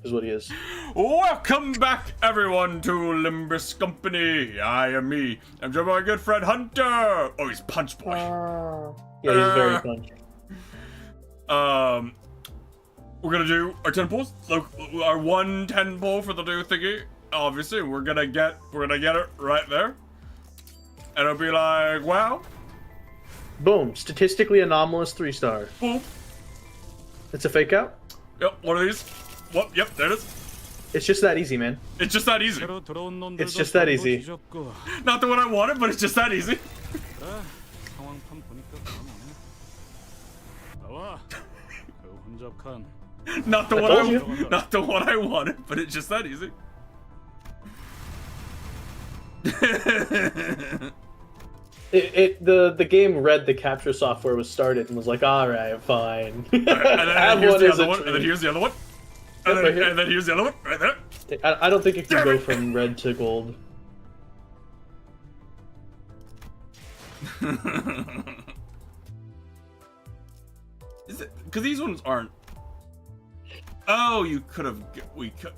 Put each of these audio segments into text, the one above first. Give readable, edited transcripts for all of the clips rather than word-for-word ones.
is what he is. Welcome back, everyone, to Limbus Company. I am me. I'm joined by my good friend Hunter. Oh, he's Punch Boy. Yeah, he's very punchy. We're gonna do our 10 pulls. Look, our 110 pull for the new thingy. Obviously, we're gonna get it right there. And it'll be like, wow. Boom. Statistically anomalous 3-star. Boom. It's a fake out. Yep, one of these. Whoop, yep, there it is. It's just that easy, man. It's just that easy. It's just that easy. Not the one I wanted, but it's just that easy. Not the one I wanted, but it's just that easy. The game read the capture software was started and was like, alright, fine. And then here's the other one, and then here's the other one. And then here's the other one, right there. I don't think it can go from red to gold. Is it? Because these ones aren't. Oh, you could have. We could.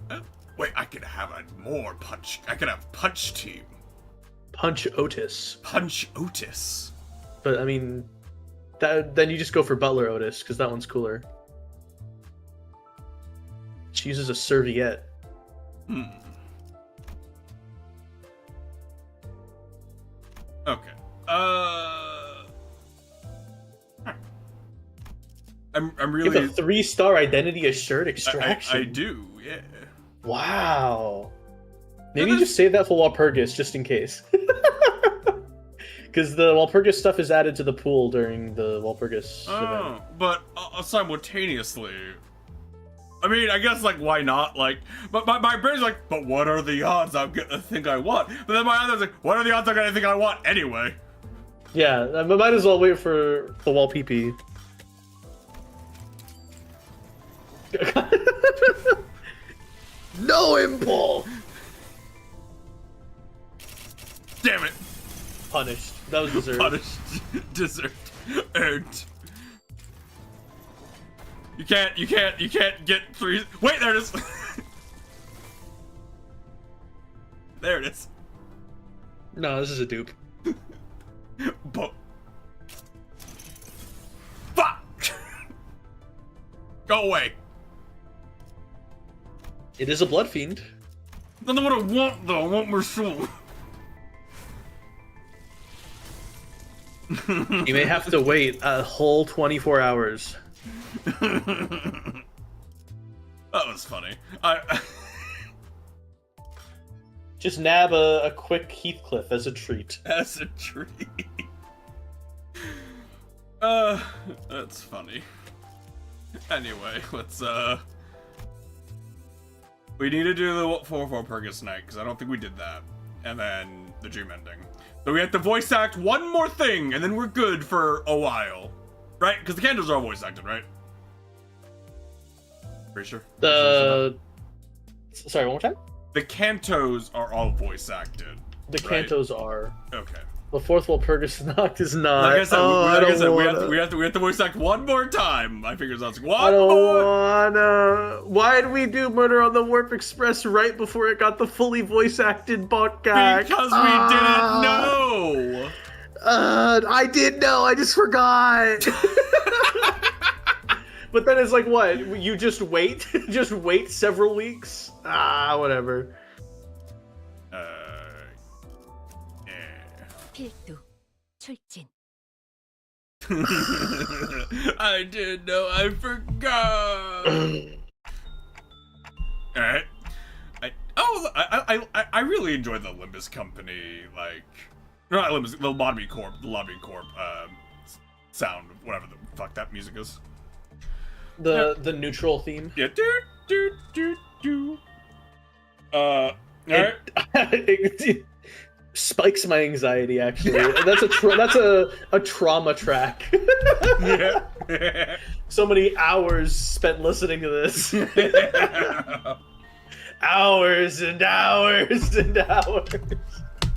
Wait, I could have a more punch. I could have Punch Team. Punch Otis. Punch Otis. But I mean, then you just go for Butler Otis because that one's cooler. She uses a serviette. Okay. I'm really. You have a 3-star identity assured extraction. I do, yeah. Wow. Maybe you just save that for Walpurgis just in case. Because the Walpurgis stuff is added to the pool during the Walpurgis event. But simultaneously, I mean, I guess, like, why not? Like, but my brain's like, but what are the odds I'm gonna think I want? But then my other's like, what are the odds I'm gonna think I want anyway? Yeah, but might as well wait for the wall PP. No impulse! Damn it! Punished. That was deserved. Punished. Deserved. Earned. You can't get 3. Wait, there it is! There it is. No, this is a dupe. But fuck! Go away. It is a blood fiend. That's not what I want, though. I want my soul. You may have to wait a whole 24 hours. That was funny. Just nab a quick Heathcliff as a treat. As a treat. That's funny. Anyway, let's we need to do the 4-4 Purgus Night, because I don't think we did that. And then the dream ending. So we have to voice act one more thing, and then we're good for a while. Right? Because the Cantos are all voice acted, right? Pretty sure? Sorry, one more time? The Cantos are all voice acted. The Cantos are. Okay. The fourth Walpurgis Nacht is not. Like I said, wanna... we have to voice act one more time. I figure that's I don't wanna. Why did we do Murder on the Warp Express right before it got the fully voice acted Bokak? Because we didn't know. I did know. I just forgot. But then it's like, what? You just wait? Just wait several weeks? Whatever. 필두 출진. I didn't know. I forgot. All right. I really enjoyed the Limbus Company, like, not Limbus, the Lobby Corp sound, whatever the fuck that music is. The neutral theme. Yeah. Do. All right. Spikes my anxiety, actually. That's a trauma track. Yeah. So many hours spent listening to this. Hours and hours and hours.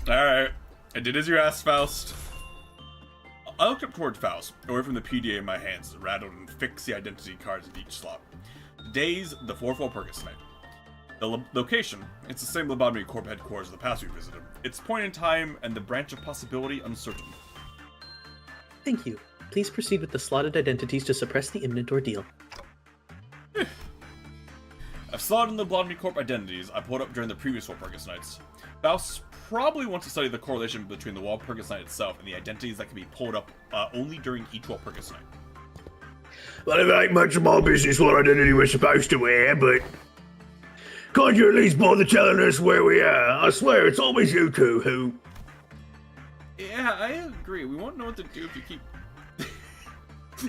Alright. I did as you asked, Faust. I looked up towards Faust, away from the PDA in my hands, rattled and fixed the identity cards at each slot. Today's the 4-4 Purgus night. The location, it's the same Lobotomy Corp headquarters of the past we visited. Its point in time and the branch of possibility uncertain. Thank you. Please proceed with the slotted identities to suppress the imminent ordeal. I've slotted in the Lobotomy Corp identities I pulled up during the previous Walpurgis nights. Faust probably wants to study the correlation between the Walpurgis night itself and the identities that can be pulled up only during each Walpurgis night. Well, it ain't much of my business what identity we're supposed to wear, but can't you at least bother telling us where we are? I swear, it's always you two who... Yeah, I agree. We won't know what to do if you keep...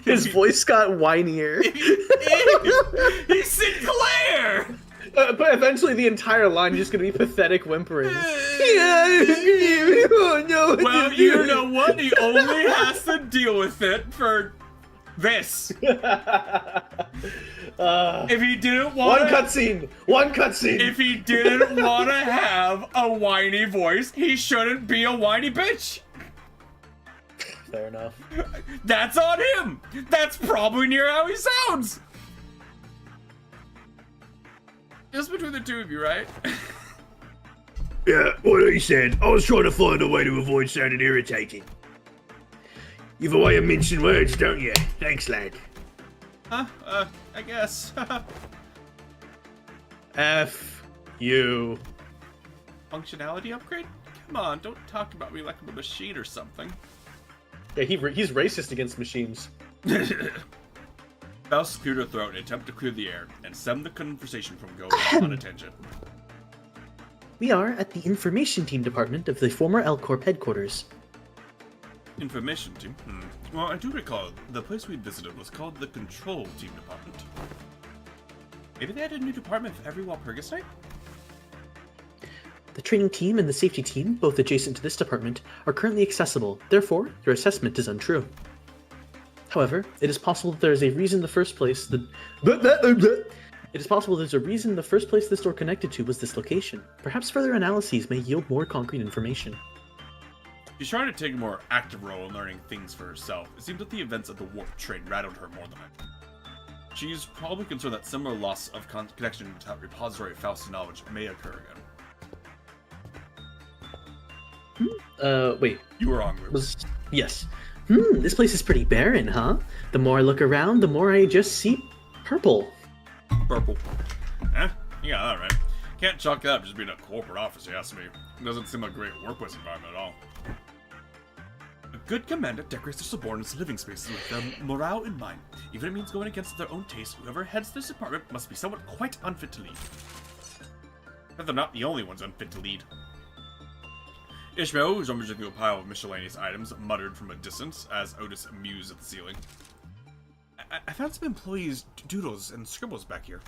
His voice got whinier. He's Sinclair! But eventually the entire line is just gonna be pathetic whimpering. Well, you know what? He only has to deal with it for this. If he didn't want One cutscene! If he didn't want to have a whiny voice, he shouldn't be a whiny bitch. Fair enough. That's on him. That's probably near how he sounds. Just between the two of you, right? Yeah, what he said. I was trying to find a way to avoid sounding irritating. You've a way of mincing words, don't you? Thanks, lad. I guess. F you. Functionality upgrade? Come on, don't talk about me like I'm a machine or something. Yeah, he's racist against machines. Faust cleared her throat in an attempt to clear the air and stem the conversation from going on a tangent. We are at the Information Team Department of the former L Corp headquarters. Information team? Well, I do recall the place we visited was called the Control Team Department. Maybe they had a new department for every Walpurgis night? The training team and the safety team, both adjacent to this department, are currently accessible. Therefore, your assessment is untrue. However, it is possible that there is a reason in the first place that... It is possible there's a reason in the first place this door connected to was this location. Perhaps further analyses may yield more concrete information. She's trying to take a more active role in learning things for herself. It seems that the events of the warp train rattled her more than I did. She's probably concerned that similar loss of connection to that repository of Faust's knowledge may occur again. Wait. You were wrong, Ruben. Yes. This place is pretty barren, huh? The more I look around, the more I just see purple. Purple. Eh? You got that right. Can't chalk that up just being a corporate office, you ask me. It doesn't seem like a great workplace environment at all. A good commander decorates their subordinates' living spaces with their morale in mind. Even if it means going against their own taste, whoever heads this department must be someone quite unfit to lead. But they're not the only ones unfit to lead. Ishmael, who's rummaging through a pile of miscellaneous items, muttered from a distance as Otis mused at the ceiling. I found some employees' doodles and scribbles back here.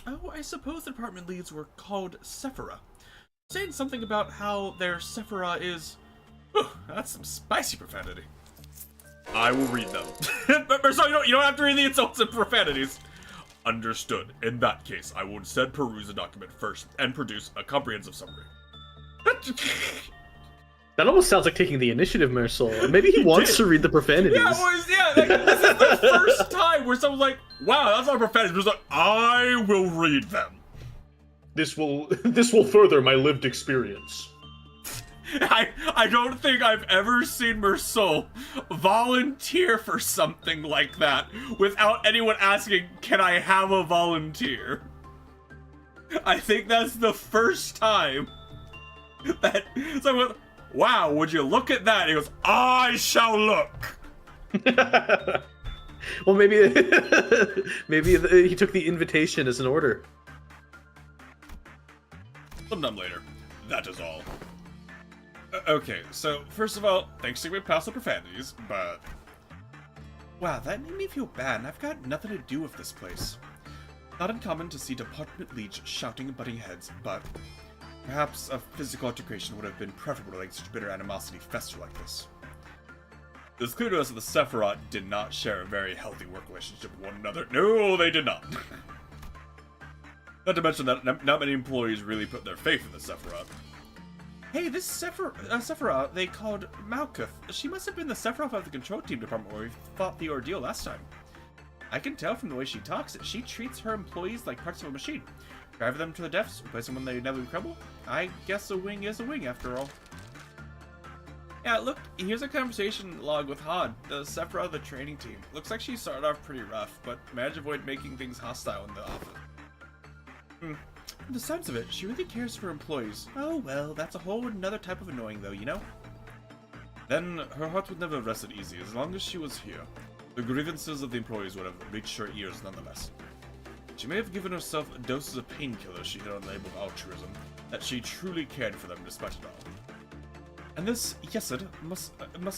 Oh, I suppose the department leads were called Sephira. Saying something about how their Sephira is... Whew, that's some spicy profanity. I will read them. But so you don't have to read the insults and profanities. Understood. In that case, I will instead peruse the document first and produce a comprehensive summary. That almost sounds like taking the initiative, Mersol. Maybe he wants to read the profanities. Yeah, like, this is the first time where someone's like, wow, that's not profanities. But it's like, I will read them. This will further my lived experience. I don't think I've ever seen Mersol volunteer for something like that without anyone asking, can I have a volunteer? I think that's the first time that someone, wow, would you look at that? He goes, I shall look. Well, maybe he took the invitation as an order. Sometime later. That is all. Okay, so first of all, thanks to me past the profanities, but... Wow, that made me feel bad, and I've got nothing to do with this place. Not uncommon to see department leads shouting and butting heads, but... Perhaps a physical altercation would have been preferable to letting such bitter animosity fester like this. It was clear to us that the Sephiroth did not share a very healthy work relationship with one another. No, they did not. Not to mention that not many employees really put their faith in the Sephiroth. Hey, this Sephiroth they called Malkuth. She must have been the Sephiroth of the control team department where we fought the ordeal last time. I can tell from the way she talks that she treats her employees like parts of a machine. Drive them to the depths, replace them when they inevitably crumble. I guess a wing is a wing after all. Yeah, look, here's a conversation log with Hod, the Sephiroth of the training team. Looks like she started off pretty rough, but managed to avoid making things hostile in the office. From the sounds of it, she really cares for employees. Oh well, that's a whole another type of annoying though, you know? Then, her heart would never have rested easy as long as she was here. The grievances of the employees would have reached her ears nonetheless. She may have given herself doses of painkillers she had on the label of altruism, that she truly cared for them despite it all. And this, yes, it must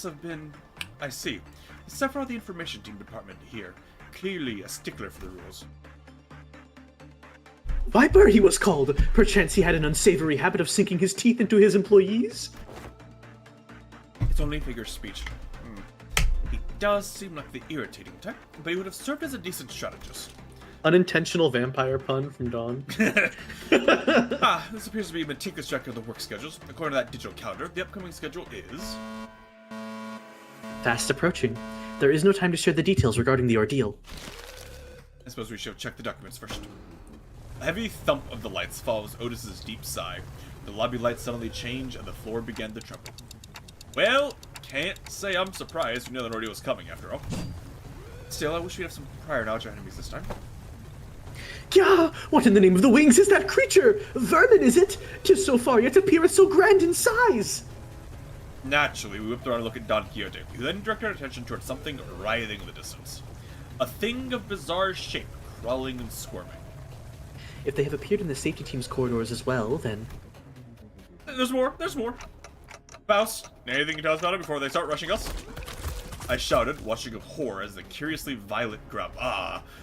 have been... I see. The Sephiroth the Information Team department here. Clearly a stickler for the rules. Viper, he was called. Perchance he had an unsavory habit of sinking his teeth into his employees. It's only figure of speech. He does seem like the irritating type, but he would have served as a decent strategist. Unintentional vampire pun from Dawn. This appears to be a meticulous record of the work schedules. According to that digital calendar, the upcoming schedule is... Fast approaching. There is no time to share the details regarding the ordeal. I suppose we should check the documents first. A heavy thump of the lights follows Otis's deep sigh. The lobby lights suddenly change, and the floor began to tremble. Well, can't say I'm surprised. We know that ordeal was coming, after all. Still, I wish we'd have some prior knowledge of enemies this time. Gah! What in the name of the wings is that creature? Vermin, is it? 'Tis so far yet appeareth so grand in size! Naturally, we whipped around to look at Don Quixote, who then directed our attention towards something writhing in the distance. A thing of bizarre shape, crawling and squirming. If they have appeared in the safety team's corridors as well, then... There's more, there's more. Faust, anything you can tell us about it before they start rushing us? I shouted, watching with horror as the curiously violet grub,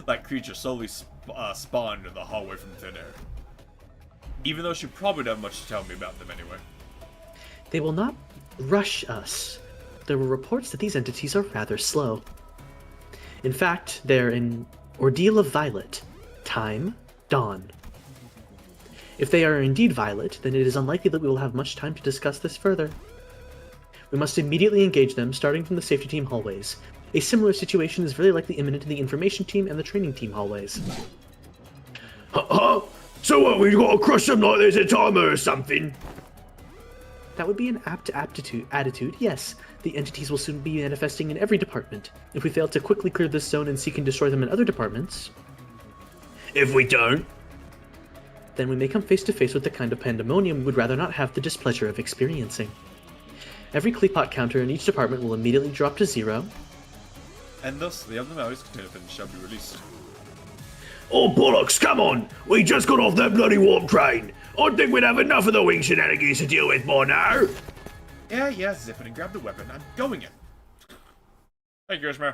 that creature slowly spawned in the hallway from thin air. Even though she probably didn't have much to tell me about them anyway. They will not rush us. There were reports that these entities are rather slow. In fact, they're in Ordeal of Violet. Time, dawn. If they are indeed violet, then it is unlikely that we will have much time to discuss this further. We must immediately engage them, starting from the safety team hallways. A similar situation is very likely imminent in the information team and the training team hallways. So what, we gotta crush them like there's a timer or something? That would be an apt attitude, yes. The entities will soon be manifesting in every department. If we fail to quickly clear this zone and seek and destroy them in other departments... If we don't? Then we may come face to face with the kind of pandemonium we would rather not have the displeasure of experiencing. Every Kleepot counter in each department will immediately drop to 0. And thus, the other values container pins shall be released. Oh bollocks, come on! We just got off that bloody warp train! I think we'd have enough of the wing shenanigans to deal with by now! Yeah, zip it and grab the weapon. I'm going in. Thank you, Ishmael.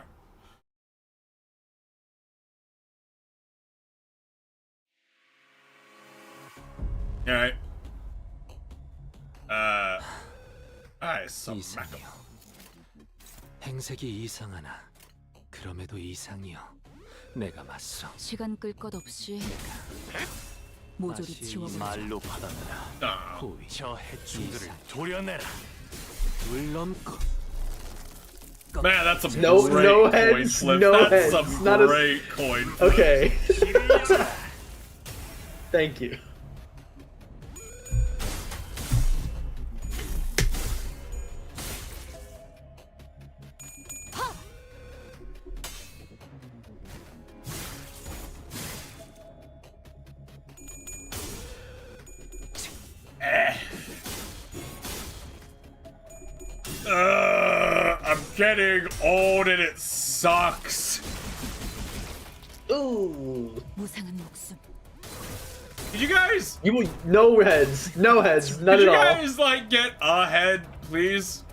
Alright. smack him. 이상이요. 행색이 이상하나 그럼에도 이상이요. 내가 맞서 시간 끌 것 없이 모조리 다시 지워버리자. 말로 받아내라. Ah. 호위 저 해충들을 도려내라. 물 넘고 Man, that's some No- great no coin heads, flip. no That's heads. some Not a- great coin flip. Okay. Thank you. I'm getting old and it sucks. Ooh. 무상한 목숨. Did you guys? No heads. No heads. None Did at you all. guys like get ahead, please?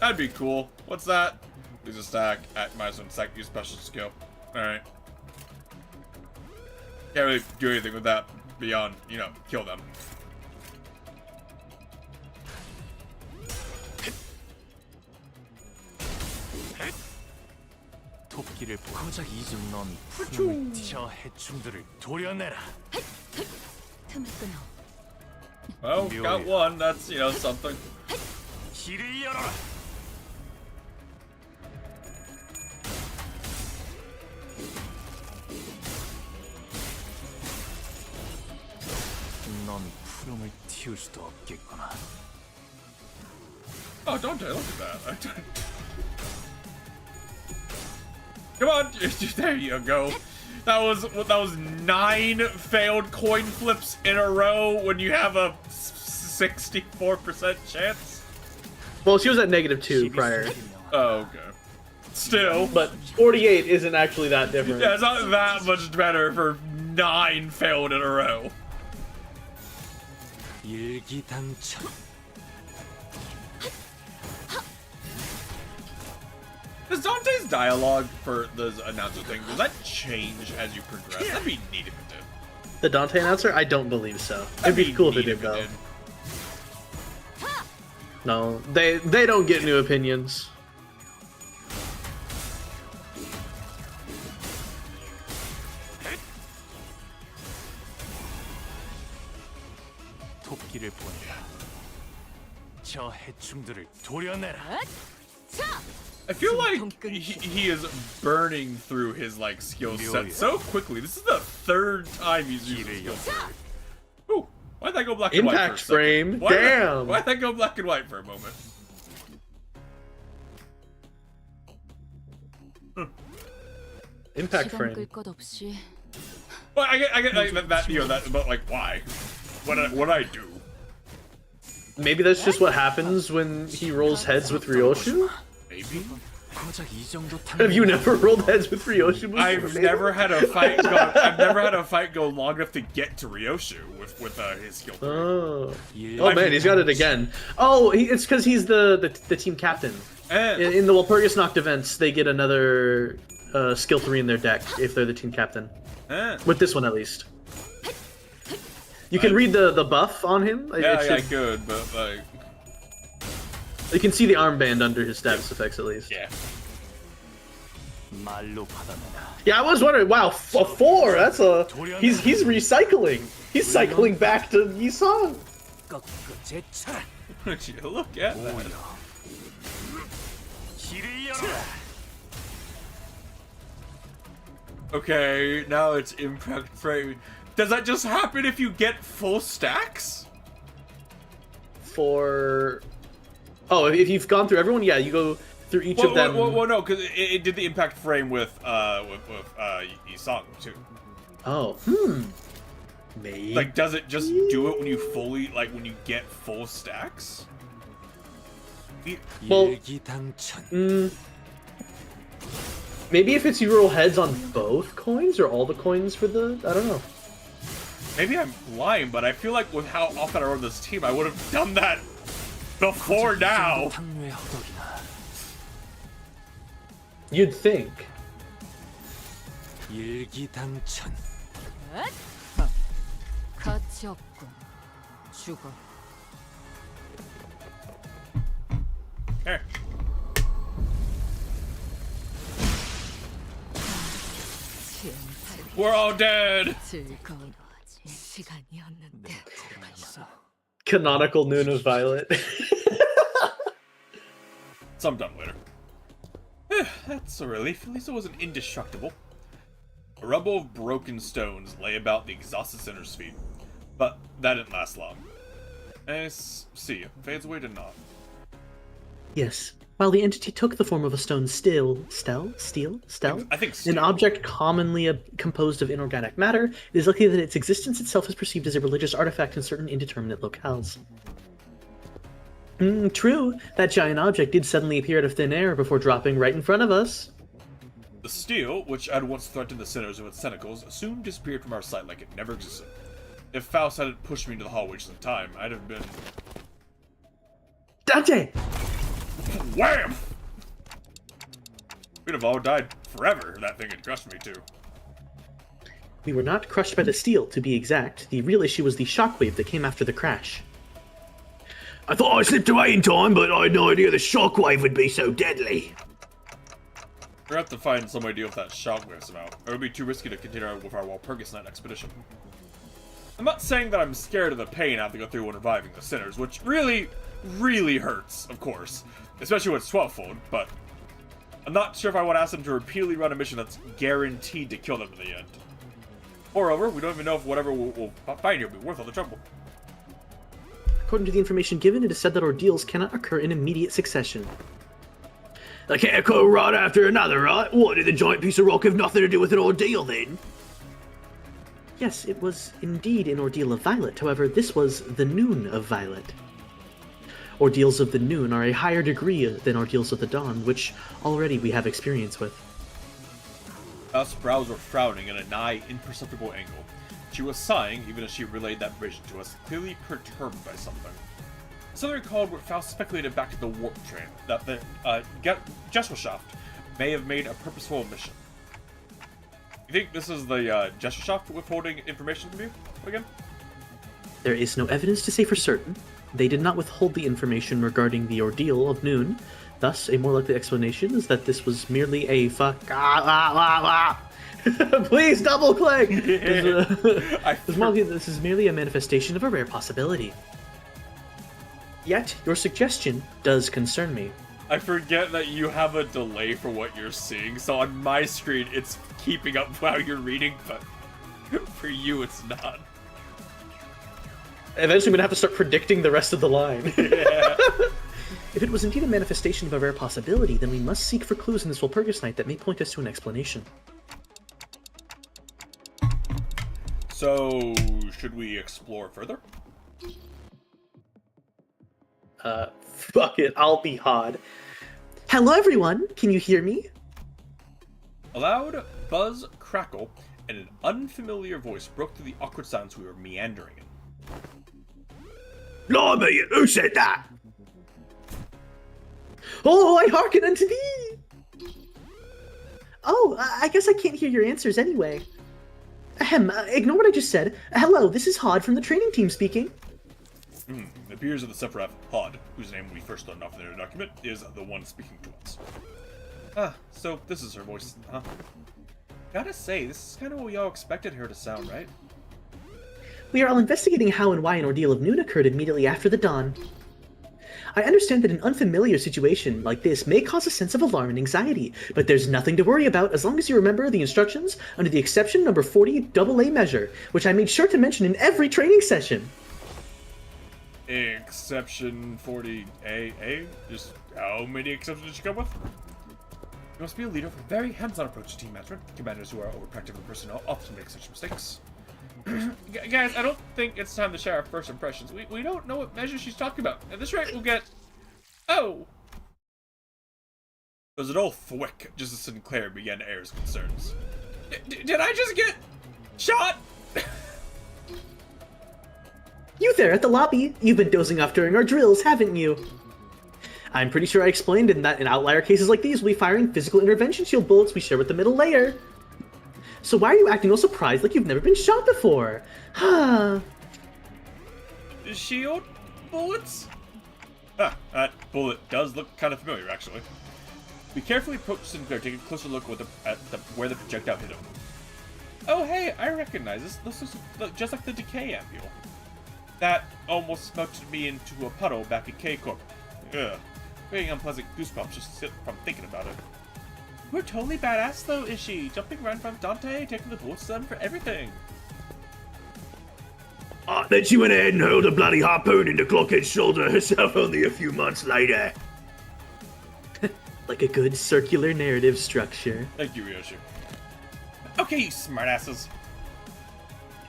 That'd be cool. What's that? Use a stack at -1 stack. Use special skill. All right. Can't really do anything with that beyond, you know, kill them. 토끼를 고작 잊은 넌 푸른 저 해충들을 도려내라. 틈을 끊어. Well, got one. That's, you know, something. 길을 열어라. 키울 수도 없겠구나. Oh, Dante, look at that. Come on, there you go. That was 9 failed coin flips in a row when you have a 64% chance. Well, she was at -2 prior, Oh, okay. Still, but 48 isn't actually that different. yeah, it's not that much better for 9 failed in a row. 일기당천. Does Dante's dialogue for the announcer thing, does that change as you progress? That'd be neat if it did. The Dante announcer? I don't believe so. It'd be cool if it neat did, though. No, they don't get new opinions. 토끼를 보내라. 저 해충들을 도려내라. I feel like he is burning through his like skill set so quickly. This is the 3rd time he's used his skill set. Ooh, why'd that go black and white Impact for a second? frame. Damn. Why'd that go black and white for a moment? Impact 시간 frame. 끌 것 없이 Well, I get like, that, you know, that, but like, why? What I do? Maybe that's just what happens when he rolls heads with Ryoshu? Maybe. 고작 이 정도 Have you never rolled heads with Ryoshu before? I've never had a fight go. I've never had a fight go long enough to get to Ryoshu with his skill. Oh. Oh man, he's got it again. Oh, it's because he's the team captain. In the Walpurgis Noct events, they get another skill 3 in their deck if they're the team captain. With this one, at least. You can read the buff on him. Yeah, I could, but like. You can see the armband under his status effects, at least. Yeah. 말로 받아내라. Yeah, I was wondering. Wow, a 4. That's a. He's recycling. He's cycling back to Yisong. 꺾어제 차라. Would you look at that? 길을 열어라. Okay, now it's impact frame. Does that just happen if you get full stacks? For. Oh, if you've gone through everyone, yeah, you go through each of them. Well, no, because it did the impact frame with Yisong too. Oh, maybe. Like, does it just do it when you fully, like, when you get full stacks? Well, 일기당천. maybe if it's you roll heads on both coins or all the coins for the. I don't know. Maybe I'm lying, but I feel like with how often I run this team, I would have done that before now. You'd think. 일기당천. 가치 없군. 죽어. Here. We're all dead. 즐거운 시간이었는데. Canonical Noon of Violet. Sometime later. That's a relief. At least it wasn't indestructible. A rubble of broken stones lay about the exhausted sinner's feet, but that didn't last long. See, fades away to naught. Yes. While the entity took the form of a stone steel, I think an steel. object commonly composed of inorganic matter, it is likely that its existence itself is perceived as a religious artifact in certain indeterminate locales. True, that giant object did suddenly appear out of thin air before dropping right in front of us. The steel, which had once threatened the sinners with its tentacles, soon disappeared from our sight like it never existed. If Faust hadn't pushed me into the hallway just in time, I'd have been... Dante! Wham! We'd have all died forever if that thing had crushed me too. We were not crushed by the steel, to be exact. The real issue was the shockwave that came after the crash. I thought I slipped away in time, but I had no idea the shockwave would be so deadly. We're gonna have to find some way to deal with that shockwave somehow. Or it would be too risky to continue with our Walpurgis Night expedition. I'm not saying that I'm scared of the pain I have to go through when reviving the sinners, which really, really hurts, of course. Especially when it's 12-fold, but I'm not sure if I want to ask them to repeatedly run a mission that's guaranteed to kill them in the end. Moreover, we don't even know if whatever we'll find here will be worth all the trouble. according to the information given, it is said that ordeals cannot occur in immediate succession. They can't occur right after another, right? What, did the giant piece of rock have nothing to do with an ordeal then? Yes, it was indeed an ordeal of Violet, however, this was the noon of Violet. Ordeals of the noon are a higher degree than ordeals of the dawn, which already we have experience with. Us brows were frowning at a nigh imperceptible angle. She was sighing, even as she relayed that vision to us, clearly perturbed by something. Suddenly recalled what Faust speculated back at the warp train, that the Gesellschaft may have made a purposeful omission. You think this is the Gesellschaft withholding information from you again? There is no evidence to say for certain. They did not withhold the information regarding the ordeal of noon. Thus, a more likely explanation is that this was merely a Please double click! This is merely a manifestation of a rare possibility. Yet, your suggestion does concern me. I forget that you have a delay for what you're seeing, so on my screen it's keeping up while you're reading, but for you it's not. Eventually I'm gonna have to start predicting the rest of the line. Yeah. If it was indeed a manifestation of a rare possibility, then we must seek for clues in this Walpurgis night that may point us to an explanation. So, should we explore further? Fuck it, I'll be Hod. Hello everyone, can you hear me? A loud buzz, crackle, and an unfamiliar voice broke through the awkward silence we were meandering in. Blimey, who said that? Oh, I hearken unto thee! Oh, I guess I can't hear your answers anyway. Ahem, ignore what I just said. Hello, this is Hod from the training team speaking. It appears that the Sephiroth Hod, whose name we first learned off in their document, is the one speaking to us. Ah, so this is her voice, huh? Gotta say, this is kind of what we all expected her to sound, right? We are all investigating how and why an ordeal of noon occurred immediately after the dawn. I understand that an unfamiliar situation like this may cause a sense of alarm and anxiety, but there's nothing to worry about as long as you remember the instructions under the exception number 40 AA measure, which I made sure to mention in every training session. Exception 40AA? Just how many exceptions did you come with? You must be a leader with a very hands-on approach to team management. Commanders who are overprotective of personnel often make such mistakes. Guys, I don't think it's time to share our first impressions. We don't know what measure she's talking about. At this rate, we'll get... Oh! It was an old thwick just as Sinclair began to air his concerns. Did I just get... shot? You there at the lobby, you've been dozing off during our drills, haven't you? I'm pretty sure I explained that in outlier cases like these, we'll be firing physical intervention shield bullets we share with the middle layer. So why are you acting all surprised like you've never been shot before? Huh. Shield bullets? Ah, that bullet does look kind of familiar, actually. We carefully approached Sinclair, taking a closer look at where the projectile hit him. Oh hey, I recognize this. This looks just like the decay ampule. That almost smelted me into a puddle back at K-Corp. Ugh. Getting unpleasant goosebumps just from thinking about it. We're totally badass though, is she? Jumping around from Dante, taking the bullets to them for everything. Then she went ahead and hurled a bloody harpoon into Clockhead's shoulder herself only a few months later. Like a good circular narrative structure. Thank you, Ryoshi. Okay, you smartasses.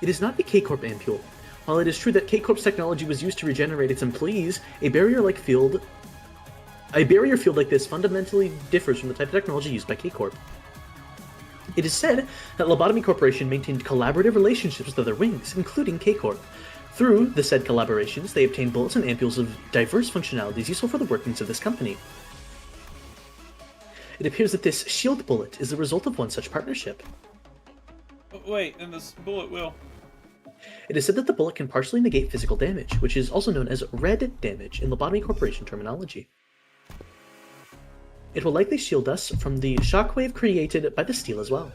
It is not the K-Corp ampule. While it is true that K-Corp's technology was used to regenerate its employees, a barrier field like this fundamentally differs from the type of technology used by K-Corp. It is said that Lobotomy Corporation maintained collaborative relationships with other wings, including K-Corp. Through the said collaborations, they obtained bullets and ampules of diverse functionalities useful for the workings of this company. It appears that this shield bullet is the result of one such partnership. Wait, and this bullet will... It is said that the bullet can partially negate physical damage, which is also known as red damage in Lobotomy Corporation terminology. It will likely shield us from the shockwave created by the steel as well.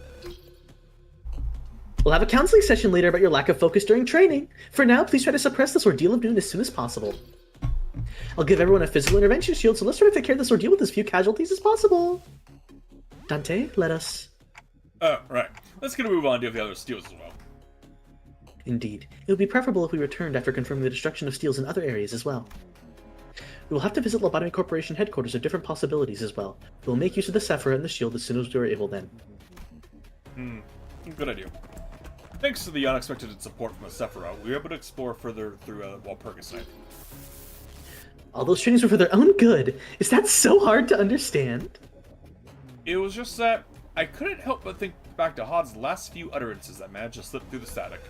We'll have a counseling session later about your lack of focus during training. For now, please try to suppress this ordeal of noon as soon as possible. I'll give everyone a physical intervention shield, so let's try to take care of this ordeal with as few casualties as possible. Dante, let us... Oh, right. Let's get a move on to the other steals as well. Indeed, it would be preferable if we returned after confirming the destruction of steels in other areas as well. We will have to visit Lobotomy Corporation headquarters of different possibilities as well. We will make use of the Sephira and the shield as soon as we are able then. Good idea. Thanks to the unexpected support from the Sephira, we were able to explore further through Walpurgis Night. All those trainings were for their own good. Is that so hard to understand? It was just that I couldn't help but think back to Hod's last few utterances that managed to slip through the static.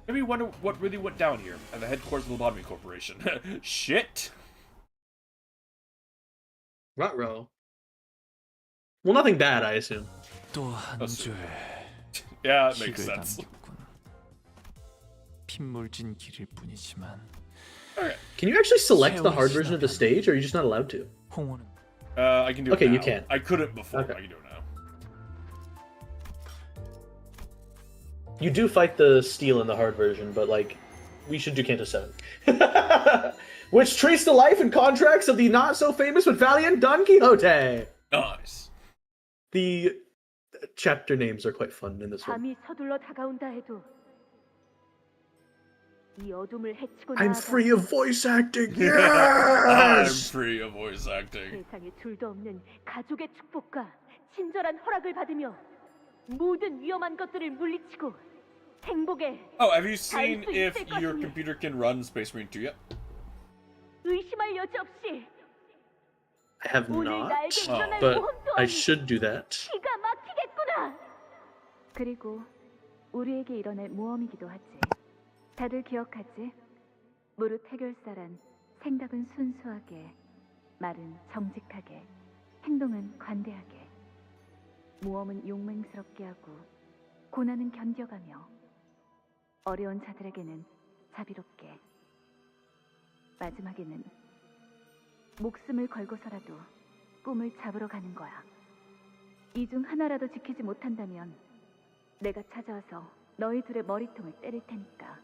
Made me wonder what really went down here at the headquarters of the Lobotomy Corporation. Shit! Ruh-roh. Well, nothing bad, I assume. 또 한 줄 Yeah, it makes 킥을 sense. 담겼군. 핏물진 길일 뿐이지만 Okay. Can you actually select the hard version of the stage, or are you just not allowed to? 홍호는 I can do it Okay, now. you can. I couldn't before, but Okay. I can do it now. You do fight the steel in the hard version, but, like, we should do Canto 7. Which traced the life and contracts of the not-so-famous but valiant Don Quixote! Nice. The chapter names are quite fun in this one. 밤이 서둘러 다가온다 해도 이 어둠을 헤치고 I'm 나아가 free of voice acting. I'm Yes. free of voice acting. 세상에 둘도 없는 가족의 축복과 친절한 허락을 받으며 모든 위험한 것들을 물리치고 행복에 Oh, have you seen 수 if 있을 your 것이니. computer can run Space Marine 2 yet? 의심할 여지 없이 I have 오늘 not, 나에게 일어날 but 모험 I 또한 should do that. 기가 막히겠구나. 그리고 우리에게 일어날 모험이기도 하지. 다들 기억하지? 무릇 해결사란 생각은 순수하게, 말은 정직하게, 행동은 관대하게, 모험은 용맹스럽게 하고, 고난은 견뎌가며, 어려운 자들에게는 자비롭게, 마지막에는 목숨을 걸고서라도 꿈을 잡으러 가는 거야. 이 중 하나라도 지키지 못한다면 내가 찾아와서 너희 둘의 머리통을 때릴 테니까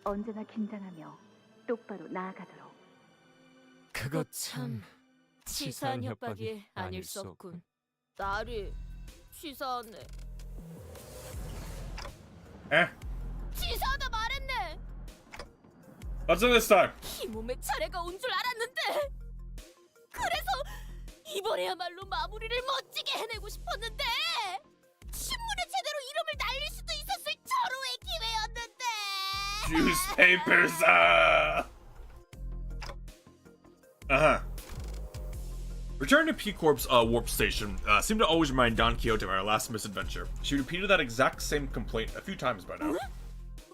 언제나 긴장하며 똑바로 나아가도록. 그것 참 치사한 협박이 아닐 수 없군. 나리 치사하네. Eh. 치사하다 말했네. What's in this time? 이 몸의 차례가 온 줄 알았는데. 그래서 이번에야말로 마무리를 멋지게 해내고 싶었는데 신문에 제대로 이름을 날릴 수도 있었을 절호의 기회였는데. Newspapers, Uh-huh. Returning to P-Corp's warp station seemed to always remind Don Quixote of our last misadventure. She repeated that exact same complaint a few times by now.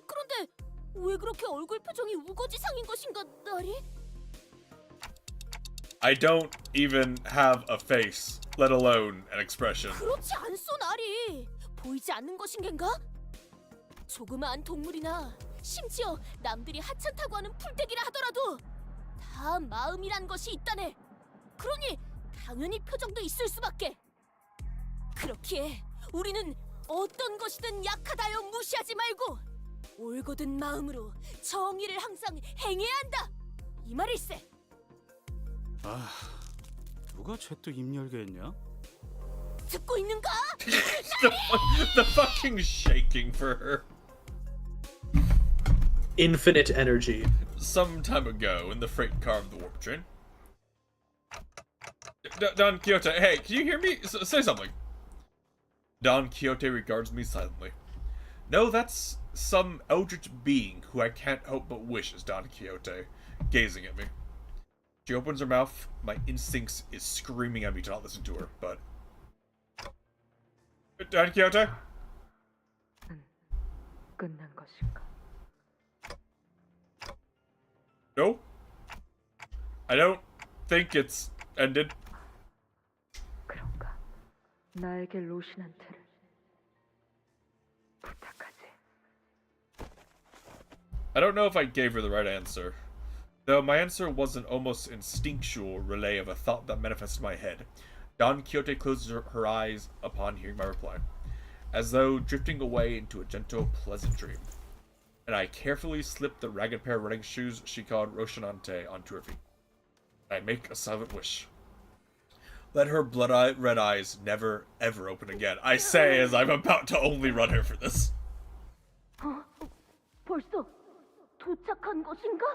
그런데 왜 그렇게 얼굴 표정이 우거지상인 것인가, 나리? I don't even have a face, let alone an expression. 그렇지 않소, 나리. 보이지 않는 것인겐가? 조그마한 동물이나 심지어 남들이 하찮다고 하는 풀떼기라 하더라도 다 마음이란 것이 있다네. 그러니 당연히 표정도 있을 수밖에. 그렇기에 우리는 어떤 것이든 약하다여 무시하지 말고 올곧은 마음으로 정의를 항상 행해야 한다. 이 말일세. 아, 누가 쟤 또 입 열게 했냐? 듣고 있는가? the fucking shaking for her. Infinite energy. Some time ago, in the freight car of the warp train. Don Quixote, hey, can you hear me? Say something. Don Quixote regards me silently. No, that's some eldritch being who I can't help but wish is Don Quixote, gazing at me. She opens her mouth. My instincts is screaming at me to not listen to her, but... Don Quixote? 끝난 것인가? No? I don't think it's ended. 그런가? 나에게 로신한테를 부탁하지. I don't know if I gave her the right answer. Though my answer was an almost instinctual relay of a thought that manifested in my head. Don Quixote closes her eyes upon hearing my reply, as though drifting away into a gentle, pleasant dream. And I carefully slipped the ragged pair of running shoes she called Rocinante onto her feet. I make a silent wish. Let her blood-red eyes never, ever open again. I say as I'm about to only run her for this. 벌써 도착한 것인가?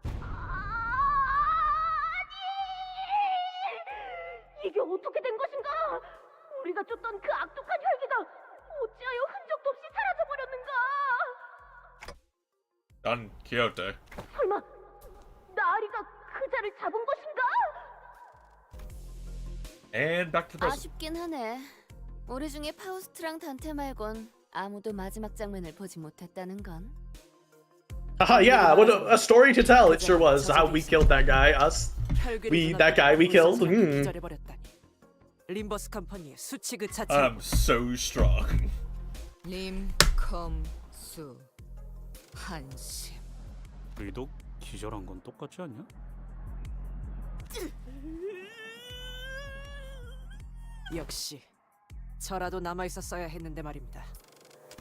아니! 이게 어떻게 된 것인가? 우리가 쫓던 그 악독한 혈기가 어찌하여 흔적도 없이 사라져버렸는가? 난 귀여웠대. 설마 나리가 그 자를 잡은 것인가? And back to the present. 아쉽긴 하네. 우리 중에 파우스트랑 단테 말곤 아무도 마지막 장면을 보지 못했다는 건. Yeah, what a story to tell. It sure was. How we killed that guy. Us. That guy we killed. 림버스 컴퍼니의 수치 그 자체. I'm so strong. 림컴수 한심. 리도 기절한 건 똑같지 않냐? 역시 저라도 남아 있었어야 했는데 말입니다.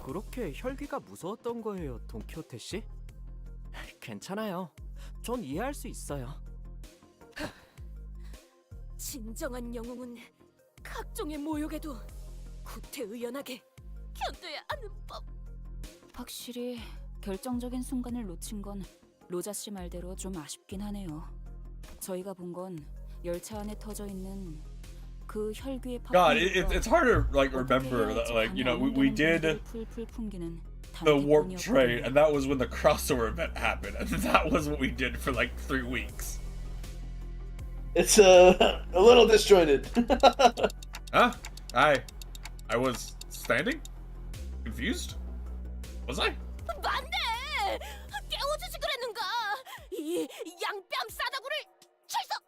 그렇게 혈기가 무서웠던 거예요, 돈키호테 씨? 괜찮아요. 전 이해할 수 있어요. 진정한 영웅은 각종의 모욕에도 구태의연하게 견뎌야 하는 법. 확실히 결정적인 순간을 놓친 건 로자 씨 말대로 좀 아쉽긴 하네요. 저희가 본 건 열차 안에 터져 있는 그 혈귀의 God, it's hard to like remember that, like, you know, we did the warp train, and that was when the crossover event happened, and that was what we did for like 3 weeks. It's a little disjointed. Huh? I was standing? Confused? Was I? 맞네! 깨워주지 그랬는가? 이 양뺨 싸다구를 철썩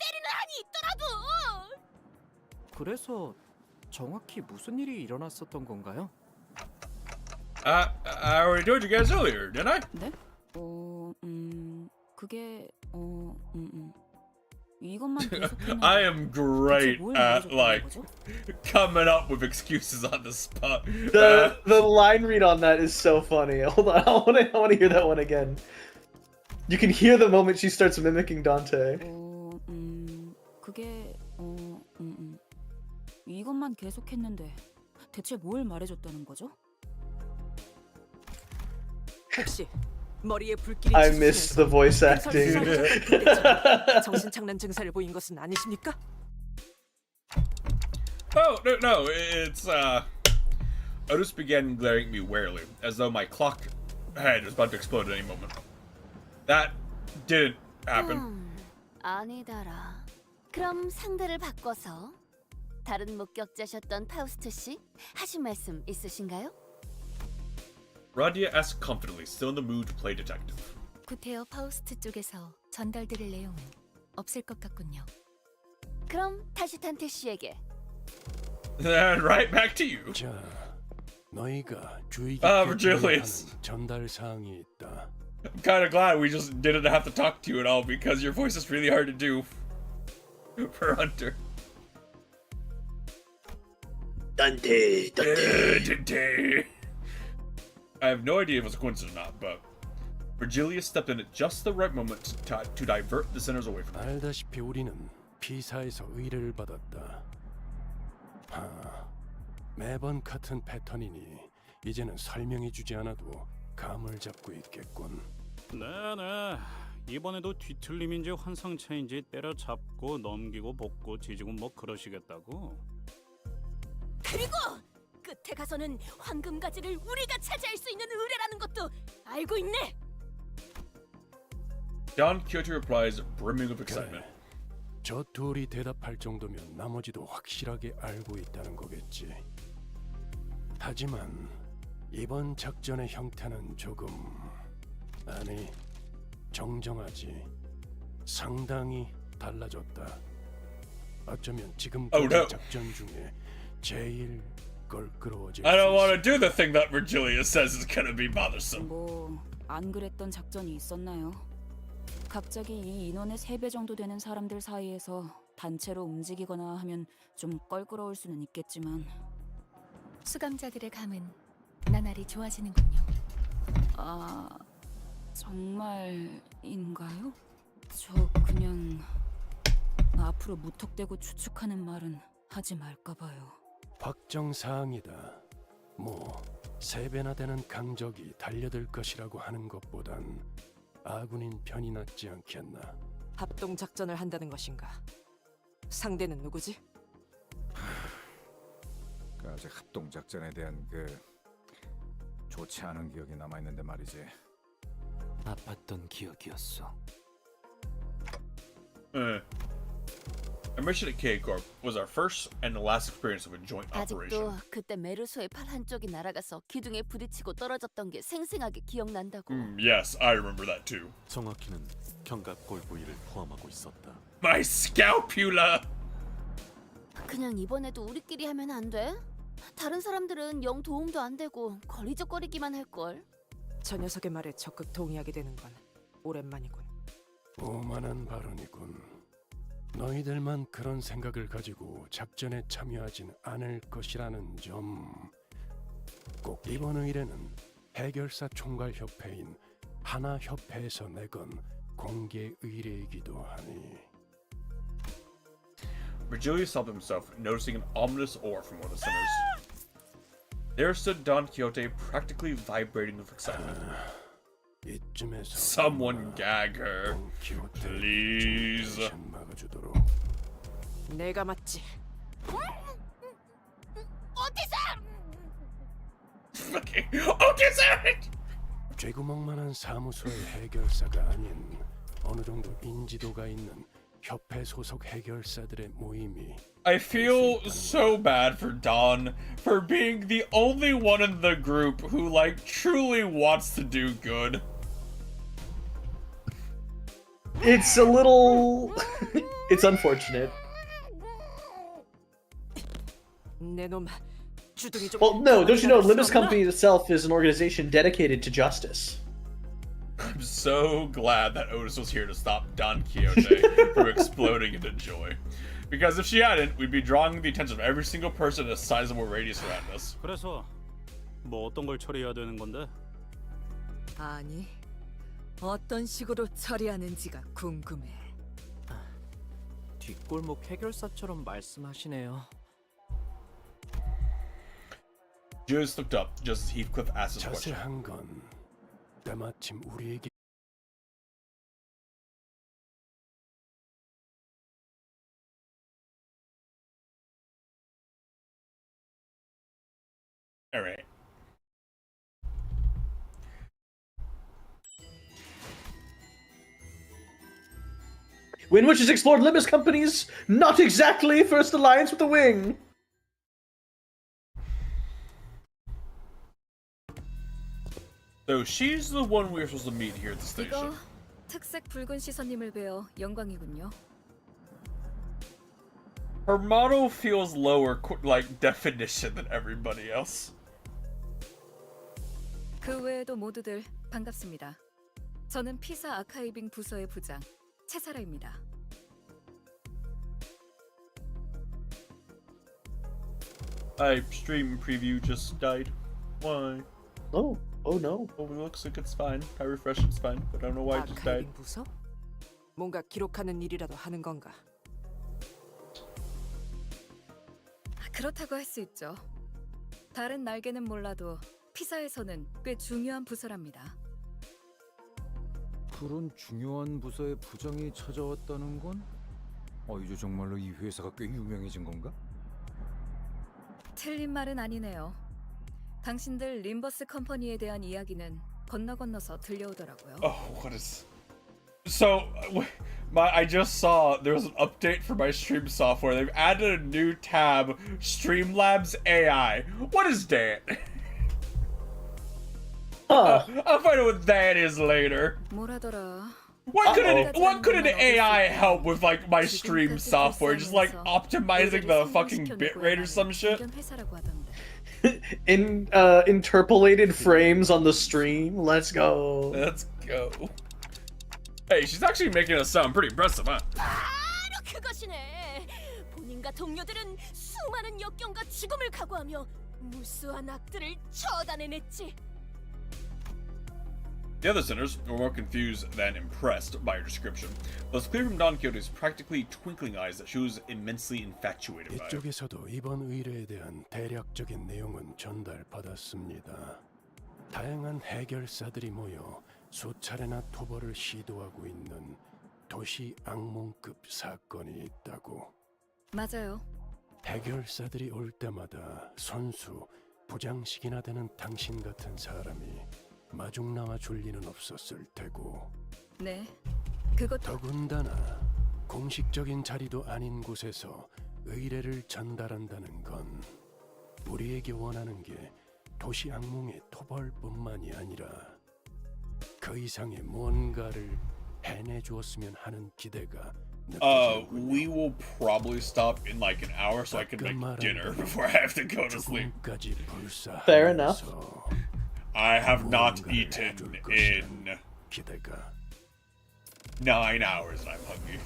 때리는 한이 있더라고! 그래서 정확히 무슨 일이 일어났었던 건가요? I already told you guys earlier, didn't I? 네? 그게 이것만 계속했는데 I am great 뭘 at 말해줬다는 like 거죠? coming up with excuses on the spot. The line read on that is so funny. Hold on, I want to hear that one again. You can hear the moment she starts mimicking Dante. 그게 이것만 계속했는데 대체 뭘 말해줬다는 거죠? 혹시 머리에 불길이 I missed the voice acting. 정신착란 증세를 보인 것은 아니십니까? Oh, no, it's Otis began glaring at me warily, as though my clock head was about to explode at any moment. That didn't happen. 아니다라. 그럼 상대를 바꿔서 다른 목격자셨던 파우스트 씨 하신 말씀 있으신가요? Radia asked confidently, still in the mood to play detective. 구테어 파우스트 쪽에서 전달드릴 내용은 없을 것 같군요. 그럼 다시 단테 씨에게. Then right back to you. 자, 너희가 주의 Virgilius. 깊게 전달 사항이 있다. I'm kind of glad we just didn't have to talk to you at all because your voice is really hard to do for Hunter. Dante. Dante. I have no idea if it was a coincidence or not, but Virgilius stepped in at just the right moment to divert the sinners away from him. 알다시피 우리는 피사에서 의뢰를 받았다. 매번 같은 패턴이니 이제는 설명해주지 않아도 감을 잡고 있겠군. 네네. 이번에도 뒤틀림인지 환상체인지 때려잡고 넘기고 볶고 지지고 뭐 그러시겠다고? 그리고 끝에 가서는 황금가지를 우리가 차지할 수 있는 의뢰라는 것도 알고 있네. Don Quixote replies, brimming of excitement. 그래, 저 둘이 대답할 정도면 나머지도 확실하게 알고 있다는 거겠지. 하지만 이번 작전의 형태는 조금 아니 정정하지. 상당히 달라졌다. 어쩌면 지금까지 no. 작전 중에 제일 껄끄러워질 I don't 수 want to 있어. do the thing that Virgilius says is gonna be bothersome. 안 그랬던 작전이 있었나요? 갑자기 이 인원의 3배 정도 되는 사람들 사이에서 단체로 움직이거나 하면 좀 껄끄러울 수는 있겠지만 수감자들의 감은 나날이 좋아지는군요. 아, 정말인가요? 저 그냥 앞으로 무턱대고 추측하는 말은 하지 말까 봐요. 확정 사항이다. 뭐 3배나 되는 강적이 달려들 것이라고 하는 것보단 아군인 편이 낫지 않겠나. 합동 작전을 한다는 것인가? 상대는 누구지? 아직 합동 작전에 대한 좋지 않은 기억이 남아 있는데 말이지. 아팠던 기억이었어. Our mission at K-Corp was our first and the last experience of a joint operation. 아직도 그때 메르소의 팔 한쪽이 날아가서 기둥에 부딪히고 떨어졌던 게 생생하게 기억난다고. Yes, I remember that too. 정확히는 견갑골 부위를 포함하고 있었다. My scapula! 그냥 이번에도 우리끼리 하면 안 돼? 다른 사람들은 영 도움도 안 되고 걸리적거리기만 할걸. 저 녀석의 말에 적극 동의하게 되는 건 오랜만이군. 오만한 발언이군. 너희들만 그런 생각을 가지고 작전에 참여하진 않을 것이라는 점. 꼭 이번 의뢰는 해결사 총괄 협회인 하나 협회에서 내건 공개 의뢰이기도 하니. Virgilius helped himself, noticing an ominous aura from one of the sinners. There stood Don Quixote, practically vibrating with excitement. 이쯤에서 Someone gag her, please. 막아주도록. 내가 맞지. 쥐구멍만한 사무소의 해결사가 아닌 어느 정도 인지도가 있는 협회 소속 해결사들의 모임이. I feel so bad for Don for being the only one in the group who truly wants to do good. It's a little... it's unfortunate. 내놈 주둥이 좀. Well, no, don't you know Limbus Company itself is an organization dedicated to justice. I'm so glad that Otis was here to stop Don Quixote from exploding into joy. Because if she hadn't, we'd be drawing the attention of every single person in a sizable radius around us. 그래서 뭐 어떤 걸 처리해야 되는 건데? 아니, 어떤 식으로 처리하는지가 궁금해. 뒷골목 해결사처럼 말씀하시네요. Julius looked up just as Heathcliff asked his question. 자세한 건 때마침 우리에게. All right. Winwich has explored Limbus Company's not exactly first alliance with the Wing. So she's the one we were supposed to meet here at the station. 이거 특색 붉은 시선님을 뵈어 영광이군요. Her motto feels lower definition than everybody else. 그 외에도 모두들 반갑습니다. 저는 피사 아카이빙 부서의 부장 채사라입니다. My stream preview just died. Why? Oh no. Oh, it looks like it's fine. I refreshed, it's fine. But I don't know why it just died. 아카이빙 부서? 뭔가 기록하는 일이라도 하는 건가? 그렇다고 할 수 있죠. 다른 날개는 몰라도 피사에서는 꽤 중요한 부서랍니다. 그런 중요한 부서의 부장이 찾아왔다는 건 이제 정말로 이 회사가 꽤 유명해진 건가? 틀린 말은 아니네요. 당신들 림버스 컴퍼니에 대한 이야기는 건너서 들려오더라고요. Oh, what is... So, I just saw there was an update for my stream software. They've added a new tab, Streamlabs AI. What is that? I'll find out what that is later. 뭐라더라? What could an AI help with my stream software? Just optimizing the fucking bitrate or some shit? Interpolated frames on the stream. Let's go. Let's go. Hey, she's actually making us sound pretty impressive, huh? 바로 그것이네. 본인과 동료들은 수많은 역경과 죽음을 각오하며 무수한 악들을 처단해냈지. The other sinners were more confused than impressed by her description, but it's clear from Don Quixote's practically twinkling eyes that she was immensely infatuated by it. 이쪽에서도 이번 의뢰에 대한 대략적인 내용은 전달받았습니다. 다양한 해결사들이 모여 수차례나 토벌을 시도하고 있는 도시 악몽급 사건이 있다고. 맞아요. 해결사들이 올 때마다 선수, 부장식이나 되는 당신 같은 사람이 마중 나와 줄 리는 없었을 테고. 네, 그것 더군다나 공식적인 자리도 아닌 곳에서 의뢰를 전달한다는 건 우리에게 원하는 게 도시 악몽의 토벌뿐만이 아니라 그 이상의 뭔가를 해내주었으면 하는 기대가 느껴지는군요. We will probably stop in like an hour so I can make dinner before I have to go to sleep. Fair enough. I have not eaten in 9 hours and I'm hungry.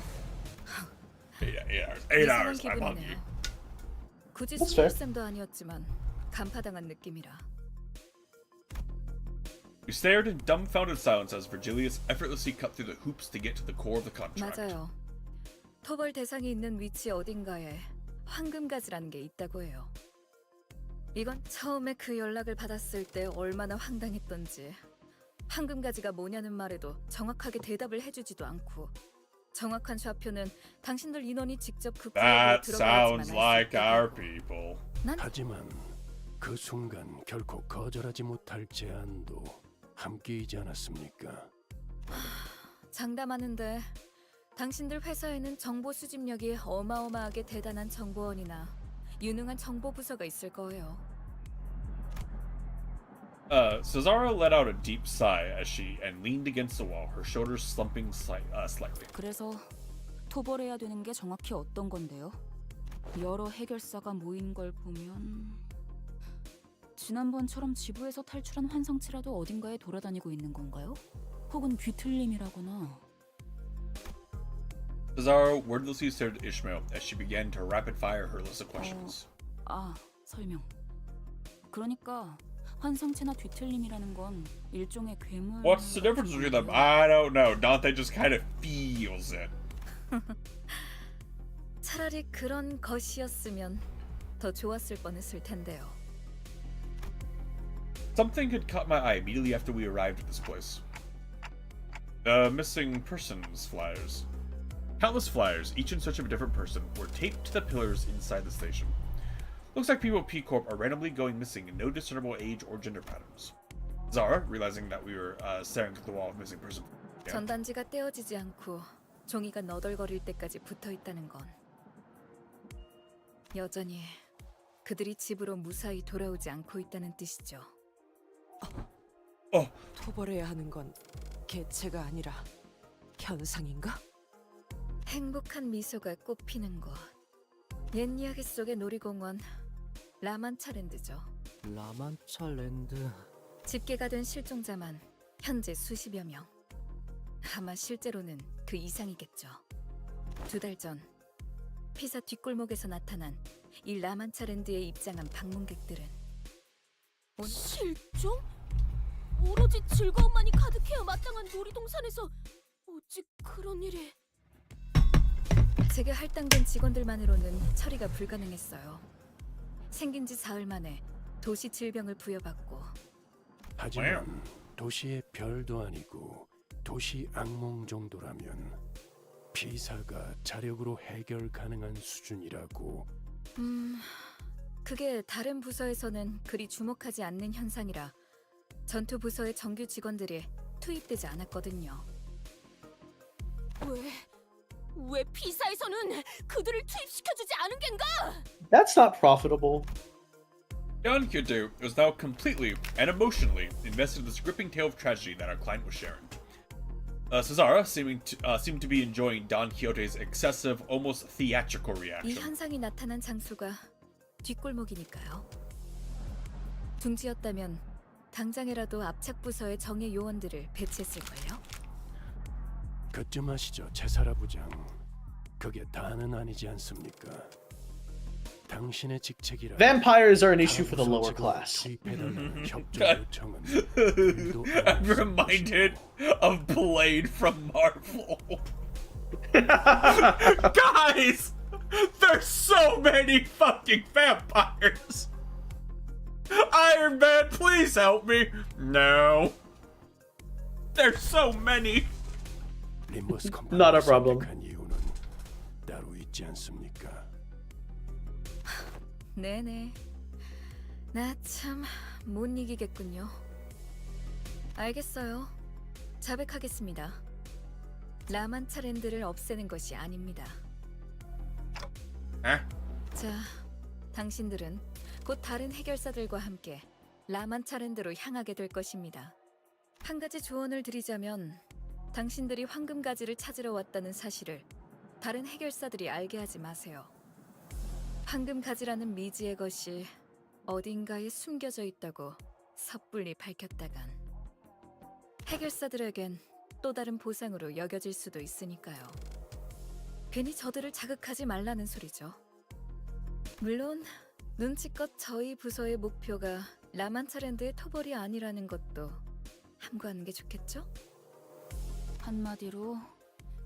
8 hours. 8 hours. I'm hungry. 굳이 That's fair. 스물쌤도 아니었지만 간파당한 느낌이라. We stared in dumbfounded silence as Virgilius effortlessly cut through the hoops to get to the core of the contract. 맞아요. 토벌 대상이 있는 위치 어딘가에 황금가지라는 게 있다고 해요. 이건 처음에 그 연락을 받았을 때 얼마나 황당했던지. 황금가지가 뭐냐는 말에도 정확하게 대답을 해주지도 않고 정확한 좌표는 당신들 인원이 직접 그 구역에 That 들어가야지만 sounds 알수 like 있다고. our people. 하지만 그 순간 결코 거절하지 못할 제안도 함께이지 않았습니까? 장담하는데 당신들 회사에는 정보 수집력이 어마어마하게 대단한 정보원이나 유능한 정보 부서가 있을 거예요. Cesara let out a deep sigh as she and leaned against the wall, her shoulders slumping slightly. 그래서 토벌해야 되는 게 정확히 어떤 건데요? 여러 해결사가 모인 걸 보면 지난번처럼 지부에서 탈출한 환상체라도 어딘가에 돌아다니고 있는 건가요? 혹은 뒤틀림이라거나. Cesara wordlessly stared at Ishmael as she began to rapid-fire her list of questions. 설명. 그러니까 환상체나 뒤틀림이라는 건 일종의 괴물. What's the difference between them? I don't know. Dante just kind of feels it. 차라리 그런 것이었으면 더 좋았을 뻔했을 텐데요. Something had caught my eye immediately after we arrived at this place. The missing persons flyers. Countless flyers, each in search of a different person, were taped to the pillars inside the station. Looks like people of P Corp are randomly going missing in no discernible age or gender patterns. Zara, realizing that we were staring at the wall of missing person. 전단지가 떼어지지 않고 종이가 너덜거릴 때까지 붙어 있다는 건 여전히 그들이 집으로 무사히 돌아오지 않고 있다는 뜻이죠. 토벌해야 하는 건 개체가 아니라 현상인가? 행복한 미소가 꽃피는 곳. 옛 이야기 속의 놀이공원 라만차랜드죠. 라만차랜드. 집계가 된 실종자만 현재 수십여 명. 아마 실제로는 그 이상이겠죠. 2달 전 피사 뒷골목에서 나타난 이 라만차랜드에 입장한 방문객들은 실종? 오로지 즐거움만이 가득해야 마땅한 놀이동산에서 어찌 그런 일이... 제게 할당된 직원들만으로는 처리가 불가능했어요. 생긴 지 사흘 만에 도시 질병을 부여받고. 하지만 도시의 별도 아니고 도시 악몽 정도라면 피사가 자력으로 해결 가능한 수준이라고. 그게 다른 부서에서는 그리 주목하지 않는 현상이라 전투 부서의 정규 직원들이 투입되지 않았거든요. 왜 피사에서는 그들을 투입시켜주지 않은 겐가? That's not profitable. Don Quixote was now completely and emotionally invested in this gripping tale of tragedy that our client was sharing. Cesara seemed to be enjoying Don Quixote's excessive, almost theatrical 이 reaction. 현상이 나타난 장소가 뒷골목이니까요. 둥지였다면 당장이라도 압착 부서의 정예 요원들을 배치했을걸요. 그쯤 하시죠, 제사라 부장. 그게 다는 아니지 않습니까? 당신의 직책이라 Vampires are an issue for the lower class. 투입해달라는 협조 요청은 I'm reminded of Blade from Marvel. Guys, there's so many fucking vampires. Iron Man, please help me. No. There's so many. 림버스 Not a problem. 컴퍼니가 선택한 이유는 따로 있지 않습니까? 네네. 나 참 못 이기겠군요. 알겠어요. 자백하겠습니다. 라만차랜드를 없애는 것이 아닙니다. 에? 자, 당신들은 곧 다른 해결사들과 함께 라만차랜드로 향하게 될 것입니다. 한 가지 조언을 드리자면 당신들이 황금가지를 찾으러 왔다는 사실을 다른 해결사들이 알게 하지 마세요. 황금가지라는 미지의 것이 어딘가에 숨겨져 있다고 섣불리 밝혔다간 해결사들에겐 또 다른 보상으로 여겨질 수도 있으니까요. 괜히 저들을 자극하지 말라는 소리죠. 물론 눈치껏 저희 부서의 목표가 라만차랜드의 토벌이 아니라는 것도 함구하는 게 좋겠죠? 한마디로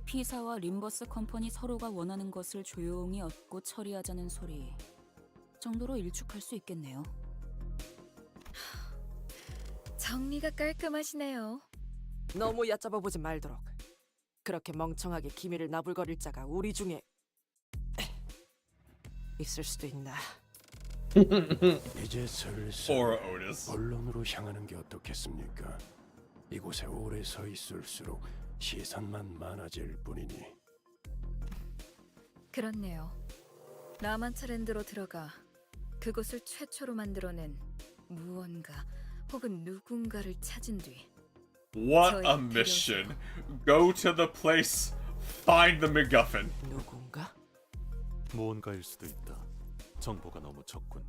피사와 림버스 컴퍼니 서로가 원하는 것을 조용히 얻고 처리하자는 소리 정도로 일축할 수 있겠네요. 정리가 깔끔하시네요. 너무 얕잡아보지 말도록. 그렇게 멍청하게 기밀을 나불거릴 자가 우리 중에 있을 수도 있나. 이제 슬슬 Or Otis. 언론으로 향하는 게 어떻겠습니까? 이곳에 오래 서 있을수록 시선만 많아질 뿐이니. 그렇네요. 라만차랜드로 들어가 그곳을 최초로 만들어낸 무언가 혹은 누군가를 찾은 뒤 What a mission. Go to the place, find the MacGuffin. 누군가? 무언가일 수도 있다. 정보가 너무 적군.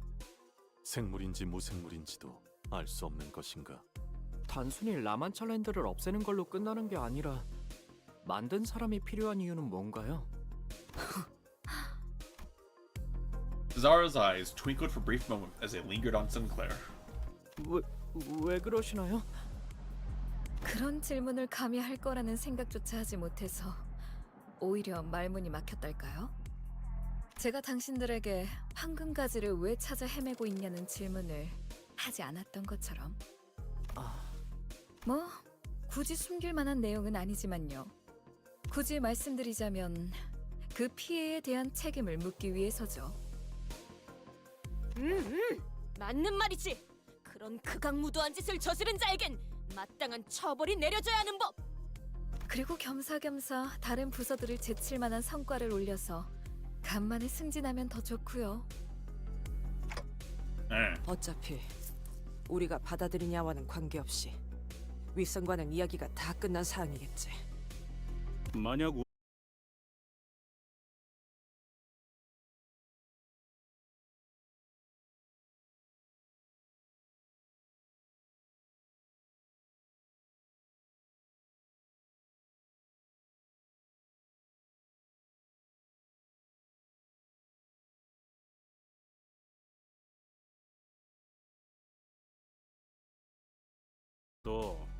생물인지 무생물인지도 알 수 없는 것인가. 단순히 라만차랜드를 없애는 걸로 끝나는 게 아니라 만든 사람이 필요한 이유는 뭔가요? Zara's eyes twinkled for a brief moment as they lingered on Sinclair. 왜 그러시나요? 그런 질문을 감히 할 거라는 생각조차 하지 못해서 오히려 말문이 막혔달까요? 제가 당신들에게 황금가지를 왜 찾아 헤매고 있냐는 질문을 하지 않았던 것처럼. 뭐 굳이 숨길 만한 내용은 아니지만요. 굳이 말씀드리자면 그 피해에 대한 책임을 묻기 위해서죠. 맞는 말이지. 그런 극악무도한 짓을 저지른 자에겐 마땅한 처벌이 내려져야 하는 법. 그리고 겸사겸사 다른 부서들을 제칠 만한 성과를 올려서 간만에 승진하면 더 좋고요. 어차피 우리가 받아들이냐와는 관계없이 윗선과는 이야기가 다 끝난 사항이겠지. 만약 너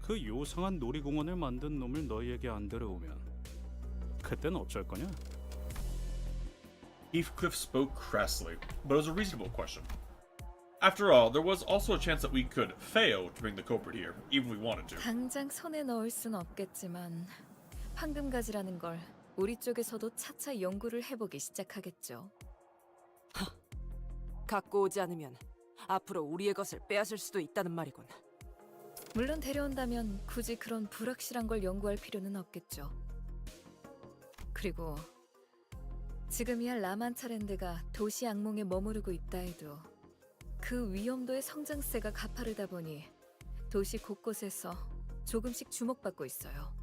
그 요상한 놀이공원을 만든 놈을 너희에게 안 데려오면 그땐 어쩔 거냐? Heathcliff spoke crassly, but it was a reasonable question. After all, there was also a chance that we could fail to bring the culprit here, even if we wanted to. 당장 손에 넣을 순 없겠지만 황금가지라는 걸 우리 쪽에서도 차차 연구를 해보기 시작하겠죠. 갖고 오지 않으면 앞으로 우리의 것을 빼앗을 수도 있다는 말이군. 물론 데려온다면 굳이 그런 불확실한 걸 연구할 필요는 없겠죠. 그리고 지금이야 라만차랜드가 도시 악몽에 머무르고 있다 해도 그 위험도의 성장세가 가파르다 보니 도시 곳곳에서 조금씩 주목받고 있어요.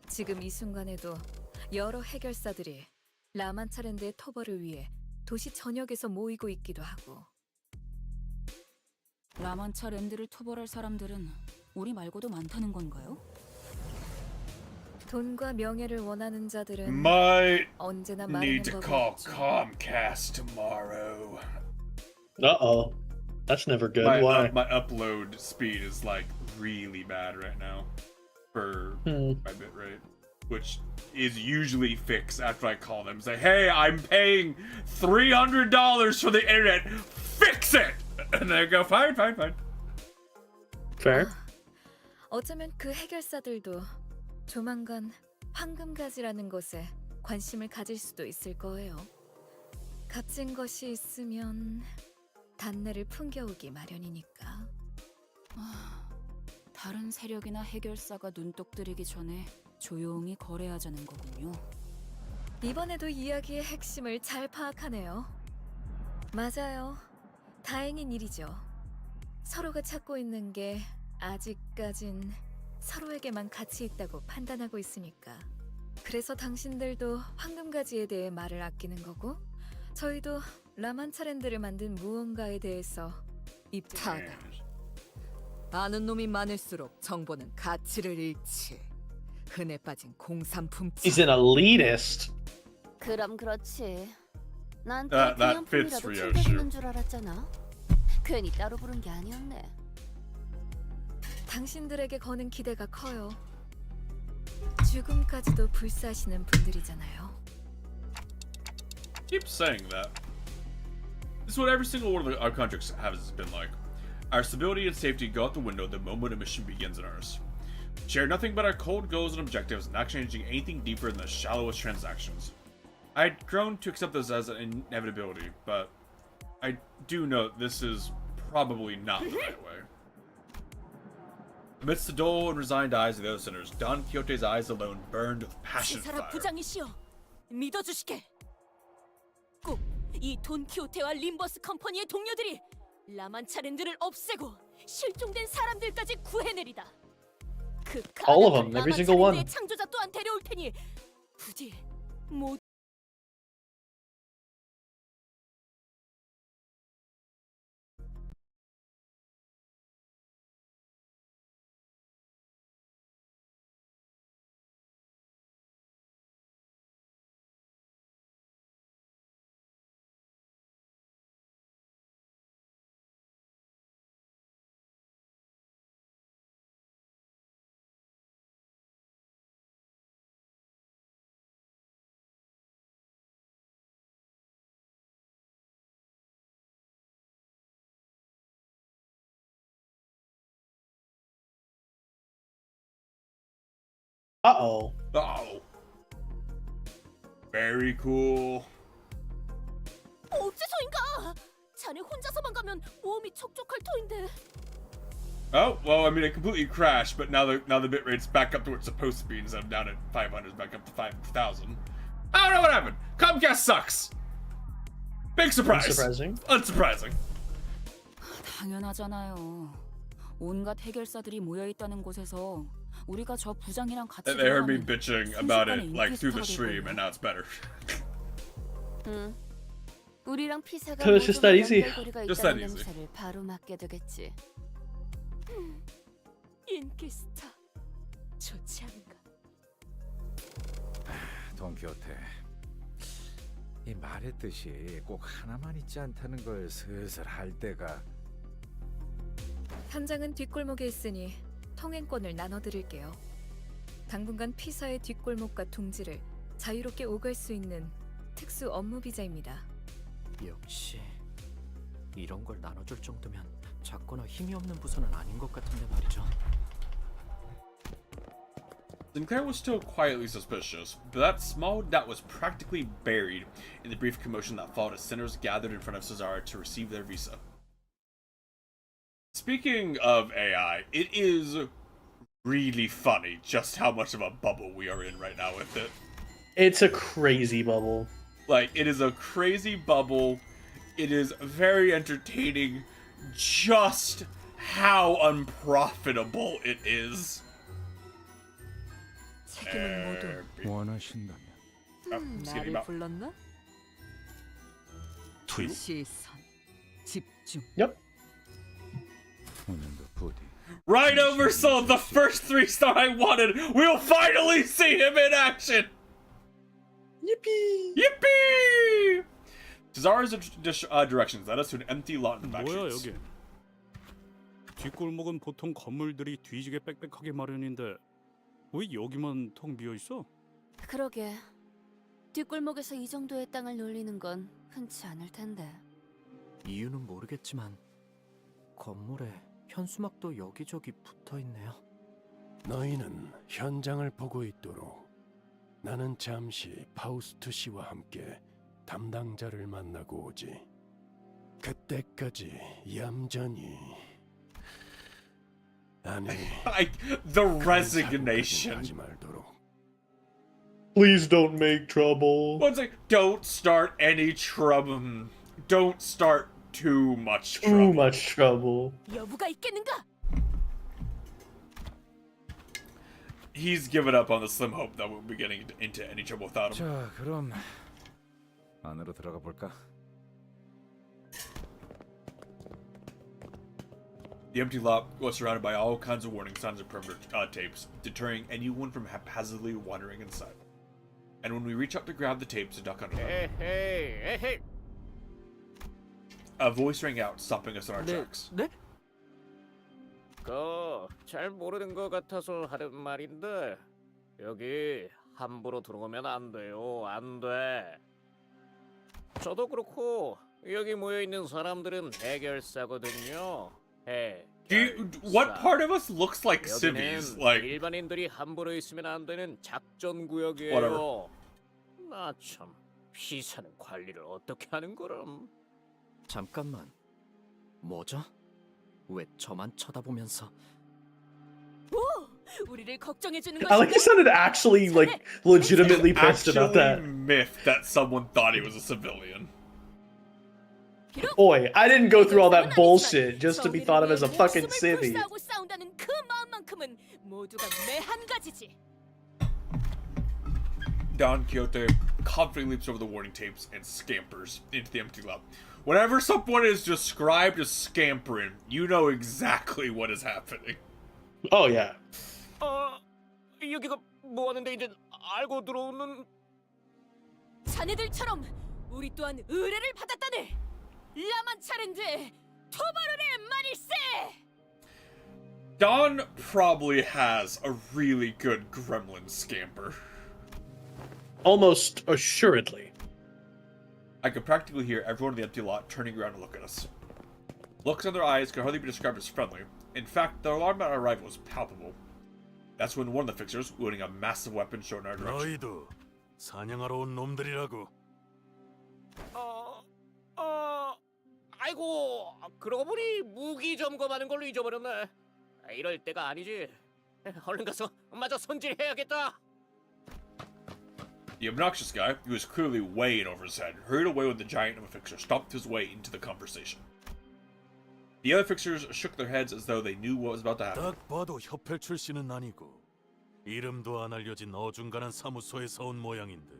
지금 이 순간에도 여러 해결사들이 라만차랜드의 토벌을 위해 도시 전역에서 모이고 있기도 하고. 라만차랜드를 토벌할 사람들은 우리 말고도 많다는 건가요? 돈과 명예를 원하는 자들은 Might 언제나 need 마르는 to 법이 call 없지. Comcast tomorrow. Uh-oh. That's never good. My Why? my upload speed is like really bad right now for my bitrate, which is usually fixed after I call them. Say, hey, I'm paying $300 for the internet. Fix it. And they go, fine. Fair. 어쩌면 그 해결사들도 조만간 황금가지라는 것에 관심을 가질 수도 있을 거예요. 값진 것이 있으면 단내를 풍겨오기 마련이니까. 다른 세력이나 해결사가 눈독 들이기 전에 조용히 거래하자는 거군요. 이번에도 이야기의 핵심을 잘 파악하네요. 맞아요. 다행인 일이죠. 서로가 찾고 있는 게 아직까진 서로에게만 가치 있다고 판단하고 있으니까. 그래서 당신들도 황금가지에 대해 말을 아끼는 거고, 저희도 라만차랜드를 만든 무언가에 대해서 타가. 아는 놈이 많을수록 정보는 가치를 잃지. 흔해 빠진 공산품체. He's an elitist. 그럼 그렇지. 난 That fits 기념품이라도 Ryoshu. 챙겨주는 줄 알았잖아. 괜히 따로 부른 게 아니었네. 당신들에게 거는 기대가 커요. 죽음까지도 불사하시는 분들이잖아요. Keep saying that. This is what every single one of our contracts has been like. Our stability and safety go out the window the moment a mission begins in earnest. We share nothing but our cold goals and objectives, not exchanging anything deeper than the shallowest transactions. I had grown to accept this as an inevitability, but I do note this is probably not the right way. Amidst the dull and resigned eyes of the other sinners, Don Quixote's eyes alone burned with passion 시사라 fire. 부장이시여, 믿어주시게. 꼭 이 돈키호테와 림버스 컴퍼니의 동료들이 라만차랜드를 없애고 실종된 사람들까지 구해내리다. 그 All of 가난한 them, every single one. 라만차랜드의 창조자 또한 데려올 테니 부디 모두 Uh-oh. Oh. Very cool. 어째서인가? 자네 혼자서만 가면 모험이 촉촉할 터인데. Oh, well, I mean, it completely crashed, but now the bitrate's back up to where it's supposed to be instead of down at 500, it's back up to 5,000. I don't know what happened. Comcast sucks. Big surprise. Unsurprising. Unsurprising. 당연하잖아요. 온갖 해결사들이 모여 있다는 곳에서 우리가 저 부장이랑 같이 They heard me 들어가면 bitching about it 순식간에 like through the 인기스타가 stream, 되거든요. and now it's better. 응. 우리랑 피사가 So it's just that easy. 연결고리가 Just that 있다는 easy. 냄새를 바로 맡게 되겠지. 인기스타 좋지 않은가? 돈키호테, 이 말했듯이 꼭 하나만 있지 않다는 걸 슬슬 할 때가. 현장은 뒷골목에 있으니 통행권을 나눠드릴게요. 당분간 피사의 뒷골목과 둥지를 자유롭게 오갈 수 있는 특수 업무 비자입니다. 역시 이런 걸 나눠줄 정도면 작거나 힘이 없는 부서는 아닌 것 같은데 말이죠. Sinclair was still quietly suspicious, but that small doubt was practically buried in the brief commotion that followed as sinners gathered in front of Cesar to receive their visa. Speaking of AI, it is really funny just how much of a bubble we are in right now with it. It's a crazy bubble. Like, it is a crazy bubble. It is very entertaining just how unprofitable it is. 책임은 모두 원하신다면. 나를 불렀나? Two? 시선, 집중. Yep. 오늘도 부디 Right oversold, the first 3-star I wanted. We'll finally see him in action. Yippee! Yippee! Cesare's directions led us to an empty lot in the back 뭐야 streets. 여기? 뒷골목은 보통 건물들이 뒤지게 빽빽하게 마련인데 왜 여기만 텅 비어 있어? 그러게. 뒷골목에서 이 정도의 땅을 놀리는 건 흔치 않을 텐데. 이유는 모르겠지만 건물에 현수막도 여기저기 붙어 있네요. 너희는 현장을 보고 있도록. 나는 잠시 파우스트 씨와 함께 담당자를 만나고 오지. 그때까지 얌전히. 아니, the resignation. 하지 말도록. Please don't make trouble. Well, it's like, don't start any trouble. Don't start too much trouble. Too much trouble. 여부가 있겠는가? He's given up on the slim hope that we'll be getting into any trouble without him. 자, 그럼 안으로 들어가 볼까? The empty lot was surrounded by all kinds of warning signs and perimeter tapes, deterring anyone from haphazardly wandering inside. And when we reach up to grab the tapes to duck under them, 에헤이. a voice rang out, stopping us in our tracks. 네? 잘 모르는 것 같아서 하는 말인데 여기 함부로 들어오면 안 돼요. 안 돼. 저도 그렇고 여기 모여 있는 사람들은 해결사거든요. What part of us looks like 여기는 civvies? Like, 일반인들이 함부로 있으면 안 되는 작전 구역이에요. Whatever. 나 참 피사는 관리를 어떻게 하는 거람? 잠깐만. 뭐죠? 왜 저만 쳐다보면서? 오, 우리를 걱정해 주는 I like you sounded actually like legitimately pissed about that. myth that someone thought he was a civilian. Boy, I didn't go through all that bullshit just to be thought of as a fucking civvy. 불사하고 싸운다는 그 마음만큼은 모두가 매한 가지지. Don Quixote confidently leaps over the warning tapes and scampers into the empty lot. Whenever someone is described as scampering, you know exactly what is happening. Oh yeah. 여기가 뭐 하는데 이제 알고 들어오는 자네들처럼 우리 또한 의뢰를 받았다네. 라만차랜드의 토바르의 말일세. Don probably has a really good gremlin scamper. Almost assuredly. I could practically hear everyone in the empty lot turning around to look at us. Looks in their eyes could hardly be described as friendly. In fact, the alarm at our arrival was palpable. That's when one of the fixers, wielding a massive weapon, showed in our direction. 너희도 사냥하러 온 놈들이라고. 아이고 그러고 보니 무기 점검하는 걸로 잊어버렸네. 이럴 때가 아니지. 얼른 가서 마저 손질해야겠다. The obnoxious guy, who was clearly way in over his head, hurried away when the giant of a fixer stomped his way into the conversation. The other fixers shook their heads as though they knew what was about to happen. 딱 봐도 협회 출신은 아니고 이름도 안 알려진 어중간한 사무소에서 온 모양인데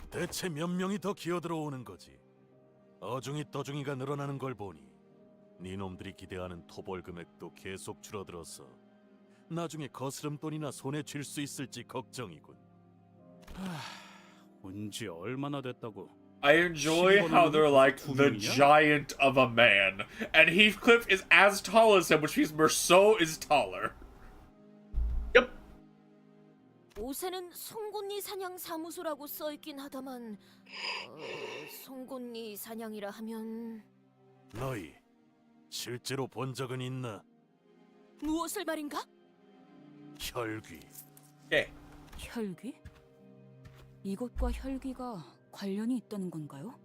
대체 몇 명이 더 기어들어오는 거지? 어중이 떠중이가 늘어나는 걸 보니 네 놈들이 기대하는 토벌 금액도 계속 줄어들어서 나중에 거스름돈이나 손에 쥘 수 있을지 걱정이군. 온지 얼마나 됐다고? I enjoy how they're like the giant of a man, and Heathcliff is as tall as him, which means Merceau is taller. 옷에는 송곳니 사냥 사무소라고 써 있긴 하다만 송곳니 사냥이라 하면 너희 실제로 본 적은 있나? 무엇을 말인가? 혈귀. 예. 혈귀? 이것과 혈귀가 관련이 있다는 건가요?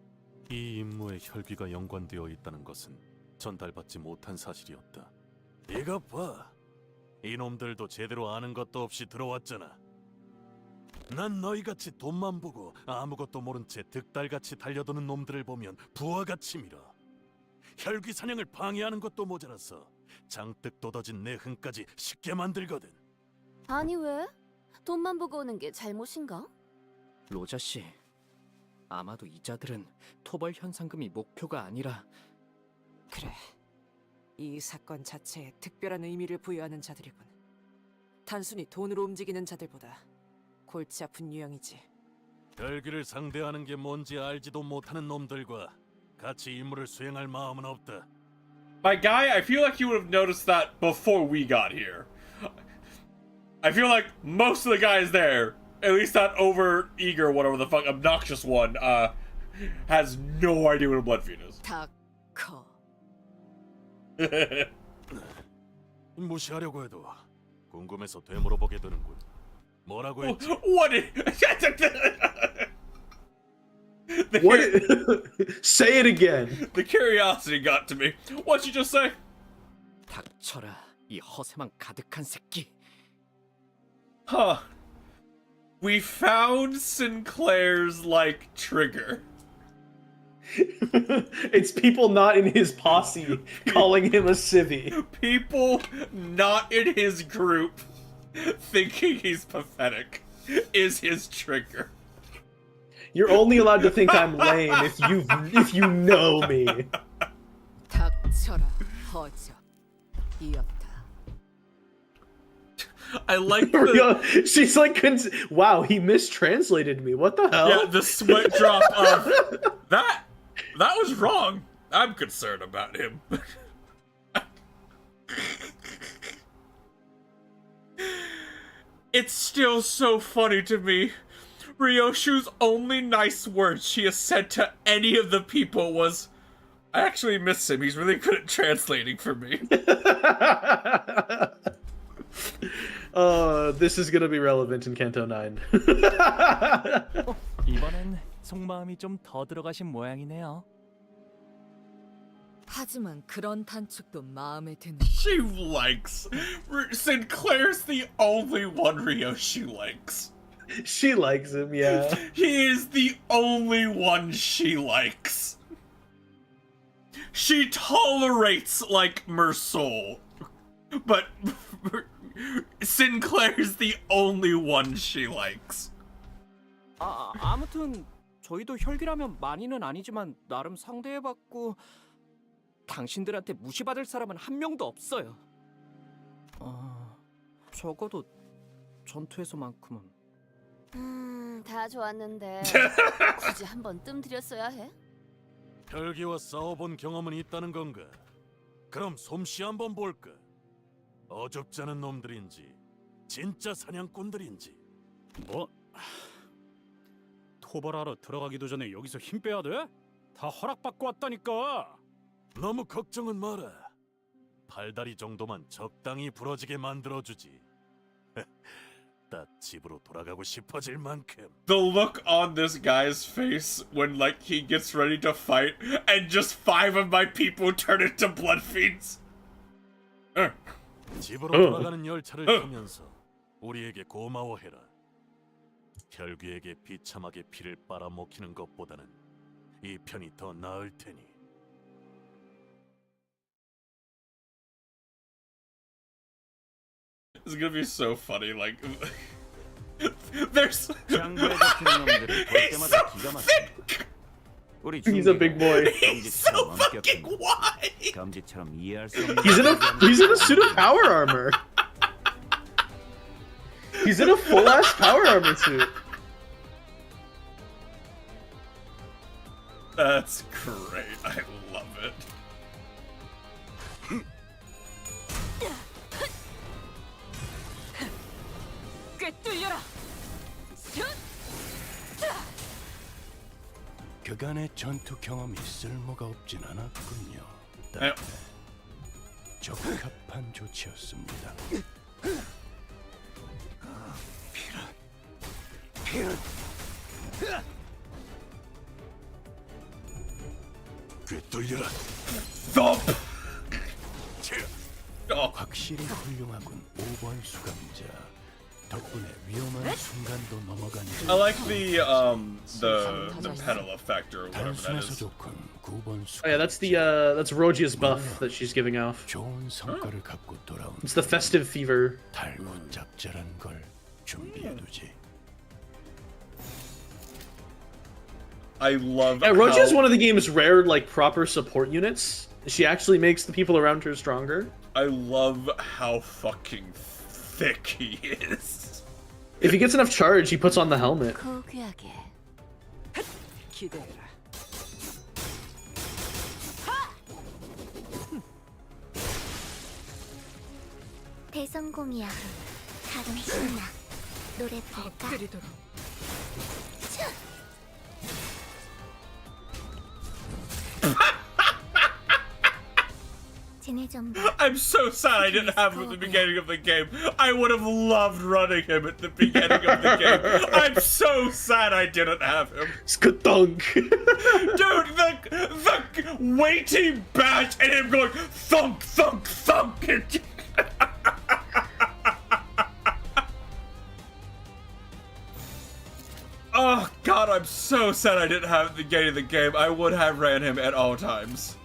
이 임무에 혈귀가 연관되어 있다는 것은 전달받지 못한 사실이었다. 이것 봐. 이놈들도 제대로 아는 것도 없이 들어왔잖아. 난 너희같이 돈만 보고 아무것도 모른 채 득달같이 달려드는 놈들을 보면 부하같이 밀어. 혈귀 사냥을 방해하는 것도 모자라서 장뜩 돋아진 내 흥까지 쉽게 만들거든. 아니 왜? 돈만 보고 오는 게 잘못인가? 로자 씨, 아마도 이자들은 토벌 현상금이 목표가 아니라 그래. 이 사건 자체에 특별한 의미를 부여하는 자들이군. 단순히 돈으로 움직이는 자들보다 골치 아픈 유형이지. 혈기를 상대하는 게 뭔지 알지도 못하는 놈들과 같이 임무를 수행할 마음은 없다. My guy, I feel like you would have noticed that before we got here. I feel like most of the guys there, at least that over-eager, whatever the fuck, obnoxious one, has no idea what a blood feed is. 닥커. 무시하려고 해도 궁금해서 되물어보게 되는군. 뭐라고 했지? What did... What? Say it again. The curiosity got to me. What'd you just say? 닥쳐라, 이 허세만 가득한 새끼. Huh. We found Sinclair's, like, trigger. It's people not in his posse calling him a civvy. People not in his group thinking he's pathetic is his trigger. You're only allowed to think I'm lame if you know me. 닥쳐라, 허접. 이었다. I like the... She's like, wow, he mistranslated me. What the hell? Yeah, the sweat drop of... That was wrong. I'm concerned about him. It's still so funny to me. Ryoshu's only nice word she has said to any of the people was, I actually miss him. He's really good at translating for me. This is gonna be relevant in Canto 9. 이번엔 속마음이 좀 더 들어가신 모양이네요. 하지만 그런 단축도 마음에 드는. She likes... Sinclair's the only one Ryoshi likes. She likes him, yeah. He is the only one she likes. She tolerates, like, Mersoul. But Sinclair's the only one she likes. 아무튼 저희도 혈기라면 많이는 아니지만 나름 상대해봤고 당신들한테 무시받을 사람은 한 명도 없어요. 적어도 전투에서만큼은. 다 좋았는데 굳이 한번 뜸들였어야 해? 혈기와 싸워본 경험은 있다는 건가? 그럼 솜씨 한번 볼까? 어줍지 않은 놈들인지 진짜 사냥꾼들인지. 뭐? 토벌하러 들어가기도 전에 여기서 힘 빼야 돼? 다 허락받고 왔다니까. 너무 걱정은 마라. 팔다리 정도만 적당히 부러지게 만들어주지. 딱 집으로 돌아가고 싶어질 만큼. The look on this guy's face when, like, he gets ready to fight and just 5 of my people turn into blood fiends. 집으로 돌아가는 열차를 타면서 우리에게 고마워해라. 혈귀에게 비참하게 피를 빨아먹히는 것보다는 이 편이 더 나을 테니. It's gonna be so funny, like... There's... He's a big boy. He's so fucking wide! He's in a suit of power armor. He's in a full-ass power armor suit. That's great. I love it. 꿰뚫려라. 그간의 전투 경험이 쓸모가 없진 않았군요. 적합한 조치였습니다. 꿰뚫려라. Thump! 확실히 훌륭하군 5번 수감자. 덕분에 위험한 순간도 넘어간. I like the pedal effect or whatever that is. Oh yeah, that's Rogia's buff that she's giving off. 좋은 성과를 갖고 돌아온. It's the festive fever. 달고 짭짤한 걸 준비해두지. I love. Yeah, Rogia's one of the game's rare like proper support units. She actually makes the people around her stronger. I love how fucking thick he is. If he gets enough charge, he puts on the helmet. 기대해라. 대성공이야. 다음 신나. 노래 부를까? 엎드리도록. I'm so sad I didn't have him at the beginning of the game. I would have loved running him at the beginning of the game. I'm so sad I didn't have him. Skadunk. Dude, the weighty bash and him going thunk, thunk, thunk. Oh god, I'm so sad I didn't have him at the beginning of the game. I would have ran him at all times.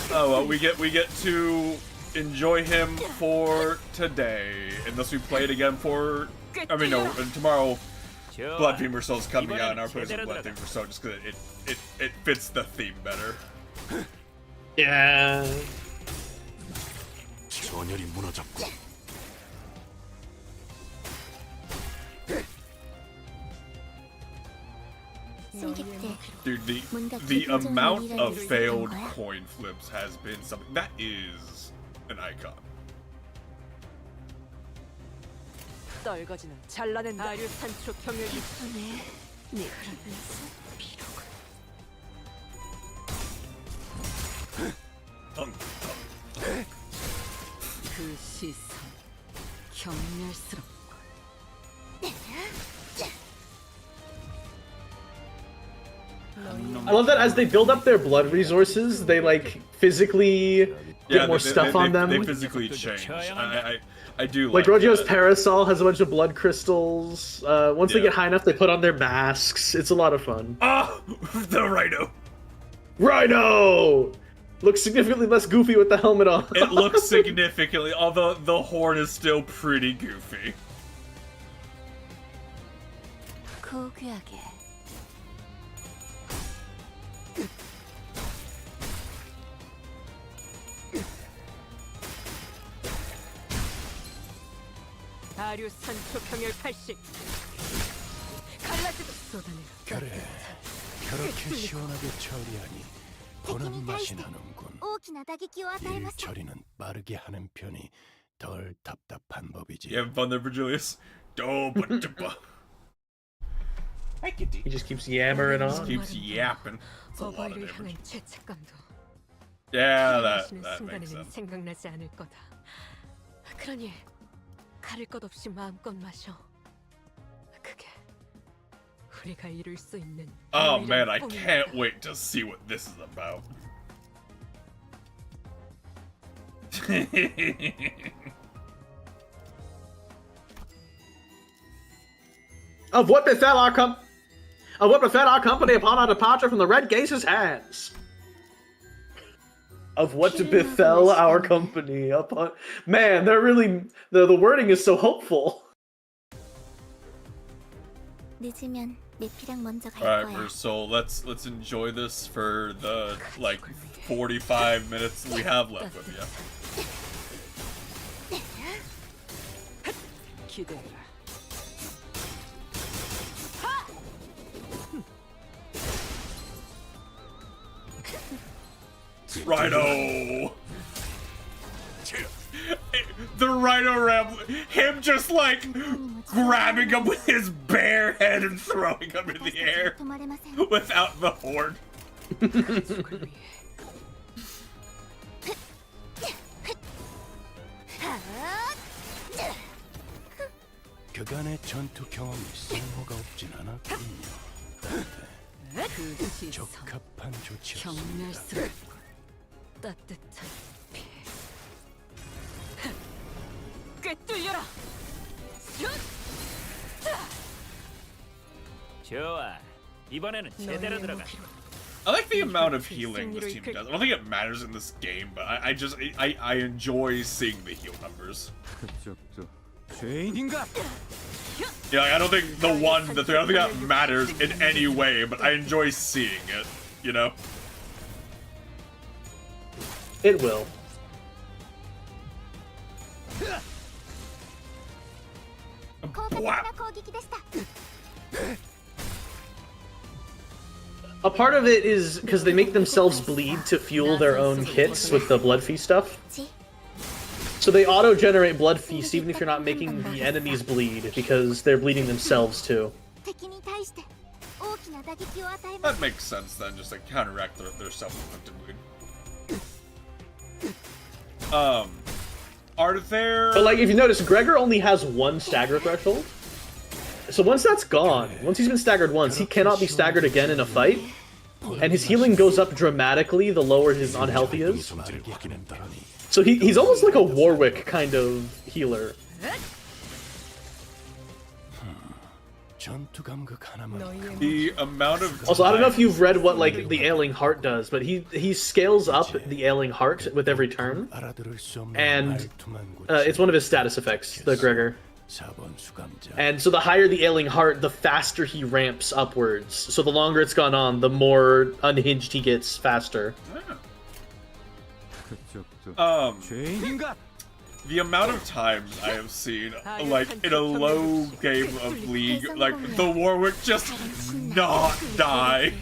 Oh well, we get to enjoy him for today, unless we play it again for. I mean, no, tomorrow. Blood Fever Soul's coming out, and our place of Blood Fever Soul just because it fits the theme better. Yeah. 전열이 무너졌고. Dude, the amount of failed coin flips has been something that is an icon. 떨거지는 잘라낸 아류 산초 경력이 그 시선 경멸스럽고. I love that as they build up their blood resources, they like physically get more stuff on them. They physically change. I do like like Rojo's that. parasol has a bunch of blood crystals. Once they get high enough, they put on their masks. It's a lot of fun. Oh, the Rhino! Rhino! Looks significantly less goofy with the helmet on. It looks significantly, although the horn is still pretty goofy. 아류 산초 경열 80. 갈라지도 쏟아내라. 그래, 그렇게 시원하게 처리하니 보는 맛이 나는군. 일 처리는 빠르게 하는 편이 덜 답답한 법이지. You having fun there, Virgilius? He just keeps yammering on. Just keeps yapping. It's a lot of 어버이를 damage. 향한 죄책감도 Yeah, that 하시는 makes 순간에는 sense. 생각나지 않을 거다. 그러니 가릴 것 없이 마음껏 마셔. 그게 우리가 이룰 수 있는. Oh man, I 꿈이다. can't wait to see what this is about. Of what befell our company upon our departure from the Red Gaze's hands. Of what befell our company upon. Man, they're really the wording is so hopeful. Alright, so let's enjoy this for the like 45 minutes we have left with you. 기대해라. Rhino! The Rhino Ram, him just like grabbing him with his bare head and throwing him in the air without the horn. 그간의 전투 경험이 쓸모가 없진 않았군요. 그 시선 적합한 조치였습니다. 경멸스럽고 따뜻한 피. 꿰뚫려라. 좋아. 이번에는 제대로 들어가. I like the amount of healing this team does. I don't think it matters in this game, but I enjoy seeing the heal numbers. 그쪽 저 죄인인가? Yeah, I don't think the 1, the 3, I don't think that matters in any way, but I enjoy seeing it, you know? It will. A part of it is because they make themselves bleed to fuel their own hits with the Blood Feast stuff. So they auto-generate Blood Feast even if you're not making the enemies bleed, because they're bleeding themselves too. That makes sense then, just to counteract their self-inflicted bleed. Are there... But like, if you notice, Gregor only has 1 stagger threshold. So once that's gone, once he's been staggered once, he cannot be staggered again in a fight. And his healing goes up dramatically the lower his unhealthy is. So he's almost like a Warwick kind of healer. The amount of... Also, I don't know if you've read what like the Ailing Heart does, but he scales up the Ailing Heart with every turn. And it's one of his status effects, the Gregor. And so the higher the Ailing Heart, the faster he ramps upwards. So the longer it's gone on, the more unhinged he gets faster. The amount of times I have seen, like, in a low game of League, like, the Warwick just not die.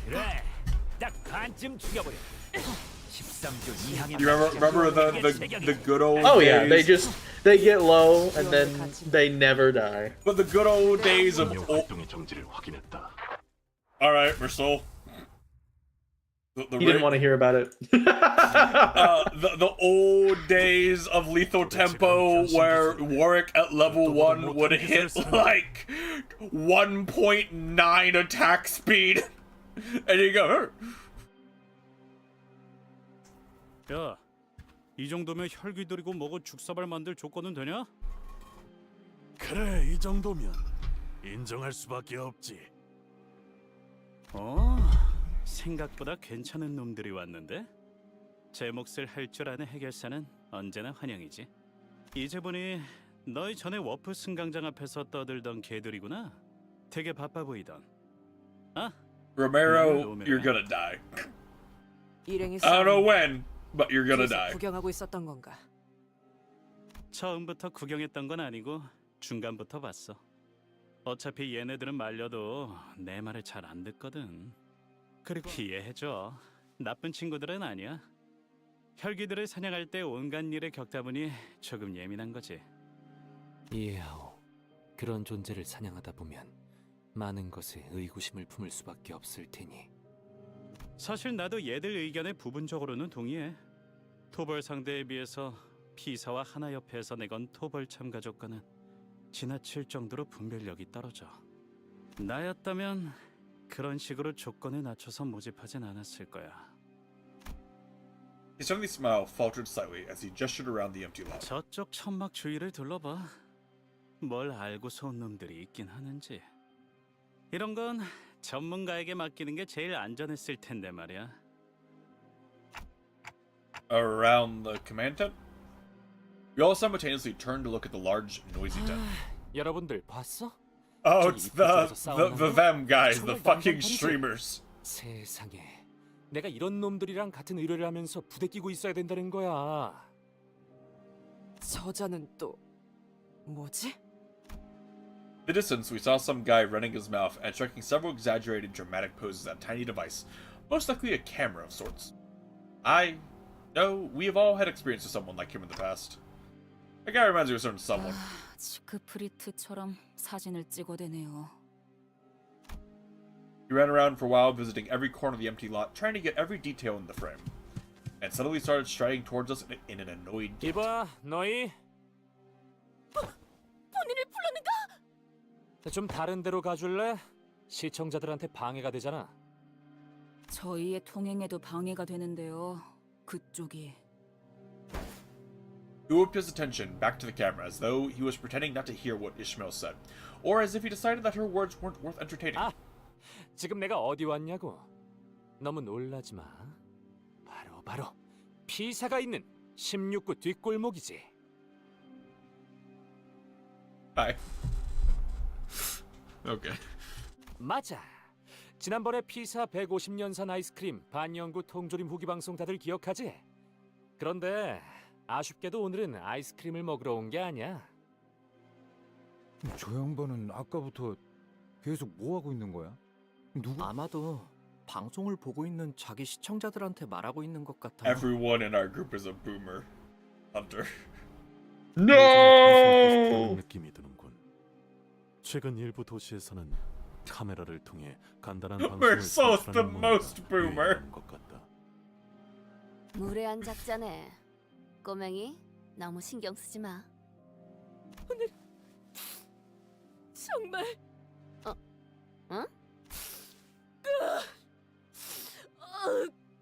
You remember the good old days? Oh yeah, they get low and then they never die. But the good old days of... Alright, we're still... He didn't want to hear about it. The old days of lethal tempo where Warwick at level 1 would hit like 1.9 attack speed. And you go... 야, 이 정도면 혈기 들이고 먹어 죽사발 만들 조건은 되냐? 그래, 이 정도면 인정할 수밖에 없지. 생각보다 괜찮은 놈들이 왔는데? 제 몫을 할 줄 아는 해결사는 언제나 환영이지. 이제 보니 너희 전에 워프 승강장 앞에서 떠들던 개들이구나. 되게 바빠 보이던. 아? Romero, you're gonna die. 일행이 I don't know when, but you're gonna die. 구경하고 있었던 건가? 처음부터 구경했던 건 아니고 중간부터 봤어. 어차피 얘네들은 말려도 내 말을 잘 안 듣거든. 그렇게 이해해줘. 나쁜 친구들은 아니야. 혈기들을 사냥할 때 온갖 일에 겪다 보니 조금 예민한 거지. 이해하오. 그런 존재를 사냥하다 보면 많은 것에 의구심을 품을 수밖에 없을 테니. 사실 나도 얘들 의견에 부분적으로는 동의해. 토벌 상대에 비해서 피사와 하나 옆에서 내건 토벌 참가족과는 지나칠 정도로 분별력이 떨어져. 나였다면 그런 식으로 조건에 낮춰서 모집하진 않았을 거야. His friendly smile faltered slightly as he gestured around the empty lot. 저쪽 천막 주위를 둘러봐. 뭘 알고서 온 놈들이 있긴 하는지. 이런 건 전문가에게 맡기는 게 제일 안전했을 텐데 말이야. Around the command tent? We all simultaneously turned to look at the large, noisy tent. 여러분들 봤어? Oh, it's the them guys, the fucking streamers. 세상에, 내가 이런 놈들이랑 같은 의뢰를 하면서 부대끼고 있어야 된다는 거야. 저자는 또 뭐지? In the distance, we saw some guy running his mouth and striking several exaggerated, dramatic poses at a tiny device, most likely a camera of sorts. I know we have all had experience with someone like him in the past. That guy reminds me of a certain someone. 지크프리트처럼 사진을 찍어대네요. He ran around for a while, visiting every corner of the empty lot, trying to get every detail in the frame, and suddenly started striding towards us in an annoyed gait. 이봐, 너희. 본인을 불렀는가? 좀 다른 데로 가줄래? 시청자들한테 방해가 되잖아. 저희의 통행에도 방해가 되는데요. 그쪽이. He whipped his attention back to the camera as though he was pretending not to hear what Ishmael said, or as if he decided that her words weren't worth entertaining. 아, 지금 내가 어디 왔냐고. 너무 놀라지 마. 바로 피사가 있는 16구 뒷골목이지. Hi. Okay. 맞아. 지난번에 피사 150년산 아이스크림 반영구 통조림 후기 방송 다들 기억하지? 그런데 아쉽게도 오늘은 아이스크림을 먹으러 온 게 아니야. 저 양반은 아까부터 계속 뭐 하고 있는 거야? 누구? 아마도 방송을 보고 있는 자기 시청자들한테 말하고 있는 것 같아요. Everyone in our group is a boomer. Hunter. 그런 느낌이 드는군. 최근 일부 도시에서는 카메라를 통해 간단한 방송을 Verso's the 송출하는 most 문화가 boomer. 유행하는 것 같다. 무례한 작자네. 꼬맹이, 너무 신경 쓰지 마. 오늘 정말 응?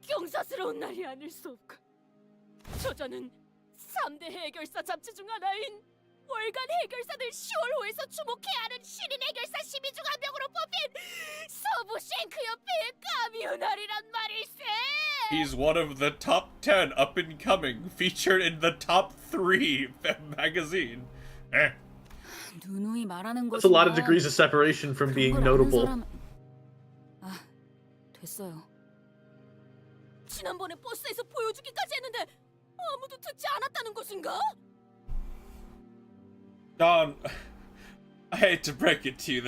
경사스러운 날이 아닐 수 없고 저자는 3대 해결사 잡지 중 하나인 월간 해결사들 10월호에서 주목해야 하는 신인 해결사 12 중 한 명으로 뽑힌 서부 쉔크협회의 까미우날이란 말일세. He's one of the top 10 up and coming, featured in the top 3 magazine. Eh. 누누이 말하는 That's a lot of 것이면 degrees of separation from being 그런 걸 아는 notable. 사람- 아, 됐어요. 지난번에 버스에서 보여주기까지 했는데 아무도 듣지 않았다는 것인가? Don, I hate to break it to you,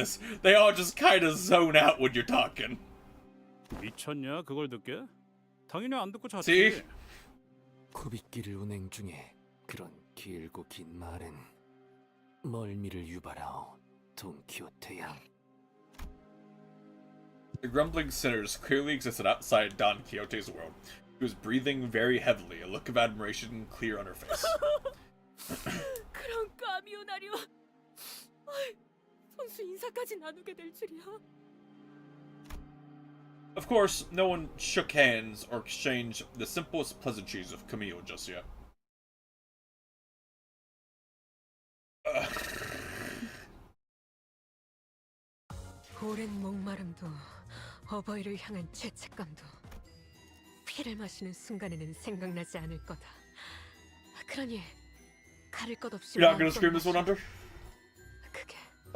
they all just kind of zone out when you're talking. 미쳤냐 그걸 듣게? 당연히 안 듣고 See? 잤지. 코빗길을 운행 중에 그런 길고 긴 말은 멀미를 유발하오 돈키호테양. The grumbling sinners clearly existed outside Don Quixote's world. She was breathing very heavily, a look of admiration clear on her face. 그런 까미우날이와 선수 인사까지 나누게 될 줄이야. Of course, no one shook hands or exchanged the simplest pleasantries with Camille just yet. 오랜 목마름도 어버이를 향한 죄책감도 피를 마시는 순간에는 생각나지 않을 거다. 그러니 가릴 것 없이 You're not gonna scream this one, Hunter?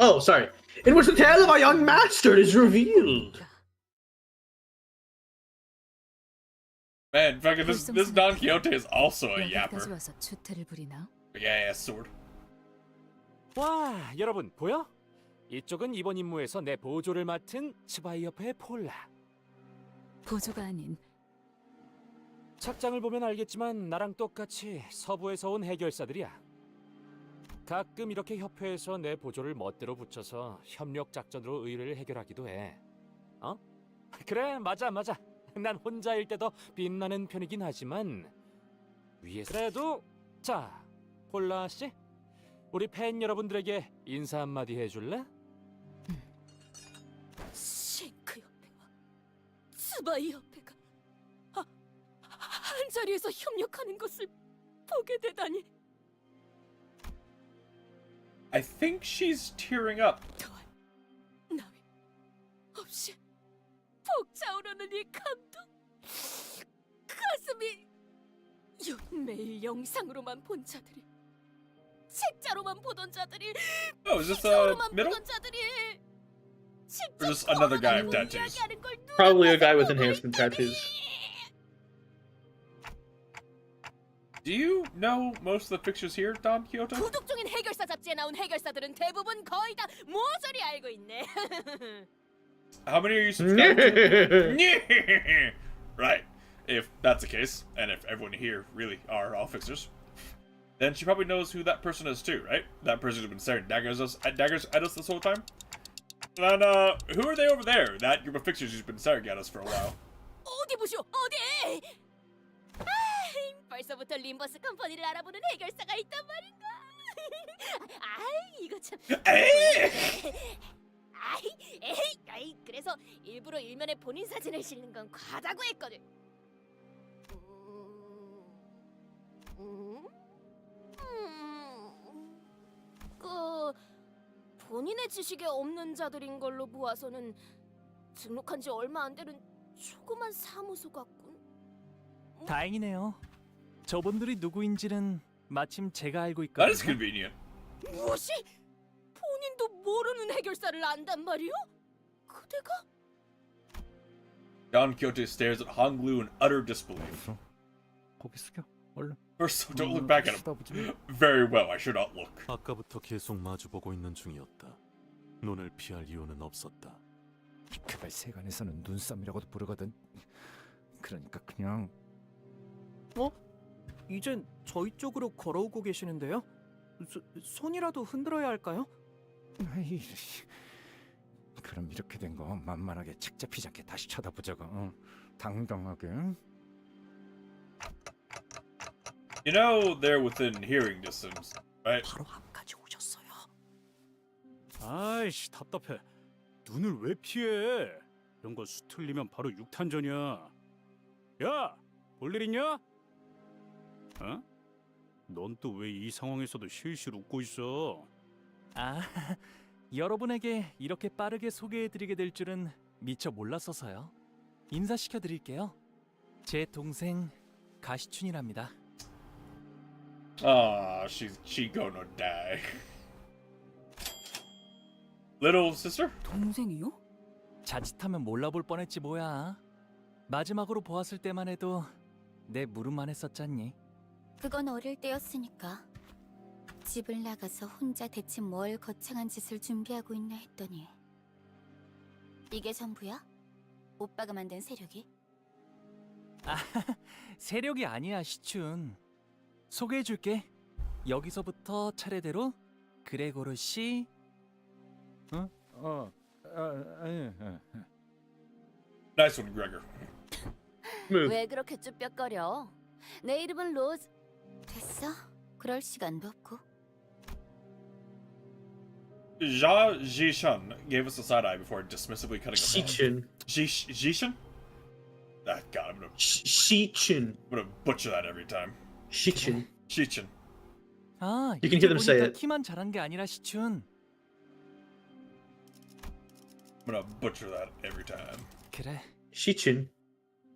Oh, sorry. In which the tale of our young master is revealed. Man, fucking this Don Quixote is also a 여기까지 yapper. 와서 주태를 부리나? Yeah, sword. 와, 여러분 보여? 이쪽은 이번 임무에서 내 보조를 맡은 츠바이협회의 폴라. 보조가 아닌 착장을 보면 알겠지만 나랑 똑같이 서부에서 온 해결사들이야. 가끔 이렇게 협회에서 내 보조를 멋대로 붙여서 협력 작전으로 의뢰를 해결하기도 해. 어? 그래, 맞아. 난 혼자일 때도 빛나는 편이긴 하지만 위에서 그래도 자, 폴라 씨, 우리 팬 여러분들에게 인사 한마디 해줄래? 쉔크협회와 스바이협회가 한 자리에서 협력하는 것을 보게 되다니. I think she's tearing up. 나위 없이 벅차오르는 이 감동, 가슴이 매일 영상으로만 본 자들이, 책자로만 보던 자들이, Oh, is this 비디오로만 middle? 보던 자들이 Or just another guy with tattoos? Probably a guy with enhancement tattoos. Do you know most of the pictures here, Don Quixote? 구독 중인 해결사 잡지에 나온 해결사들은 대부분 거의 다 모조리 알고 있네. How many are you subscribed to? Right. If that's the case, and if everyone here really are all fixers, then she probably knows who that person is too, right? That person who's been staring daggers at us this whole time. And who are they over there? That group of fixers who's been staring at us for a while. 어디 보시오, 어디? 벌써부터 림버스 컴퍼니를 알아보는 해결사가 있단 말인가? 이거 참. 그래서 일부러 일면에 본인 사진을 실는 건 과다고 했거든. 그 본인의 지식에 없는 자들인 걸로 보아서는 등록한 지 얼마 안 되는 조그만 사무소 같군. 다행이네요. 저분들이 누구인지는 마침 제가 알고 That is 있거든요. convenient. 무엇이? 본인 본인도 모르는 해결사를 안단 말이오? 그대가? Don Quixote stares at Honglu in utter disbelief. 고개 숙여. 얼른. First, don't look back at him. Very well, I should not look. 아까부터 계속 마주보고 있는 중이었다. 눈을 피할 이유는 없었다. 그발 세간에서는 눈싸움이라고도 부르거든. 그러니까 그냥. 이젠 저희 쪽으로 걸어오고 계시는데요? 손이라도 흔들어야 할까요? 아이, 그럼 이렇게 된 거 만만하게 책 잡히지 않게 다시 쳐다보자고. 당당하게. You know they're within hearing distance, right? 바로 앞까지 오셨어요. 아이씨 답답해. 눈을 왜 피해? 이런 거 수틀리면 바로 육탄전이야. 야, 볼 일 있냐? 어? 넌 또 왜 이 상황에서도 실실 웃고 있어? 아, 여러분에게 이렇게 빠르게 소개해드리게 될 줄은 미처 몰랐어서요. 인사시켜드릴게요. 제 동생 가시춘이랍니다. Ah, she gonna die. Little sister? 동생이요? 자칫하면 몰라볼 뻔했지 뭐야. 마지막으로 보았을 때만 해도 내 물음만 했었잖니. 그건 어릴 때였으니까. 집을 나가서 혼자 대체 뭘 거창한 짓을 준비하고 있나 했더니 이게 전부야? 오빠가 만든 세력이? 아, 세력이 아니야, 시춘. 소개해줄게. 여기서부터 차례대로 그레고르 씨. Nice one, Gregor. 왜 그렇게 쭈뼛거려? 내 이름은 로즈. 됐어? 그럴 시간도 없고. Jia Jishun gave us a side eye before dismissively cutting us off. Shichin. Jishun? Ah, God, I'm gonna butcher that every time. Shichin. Shichin. 아, You can 이제 hear them say 보니까 it. 키만 자란 게 아니라 시춘. I'm gonna butcher that every time. 그래. Shichin.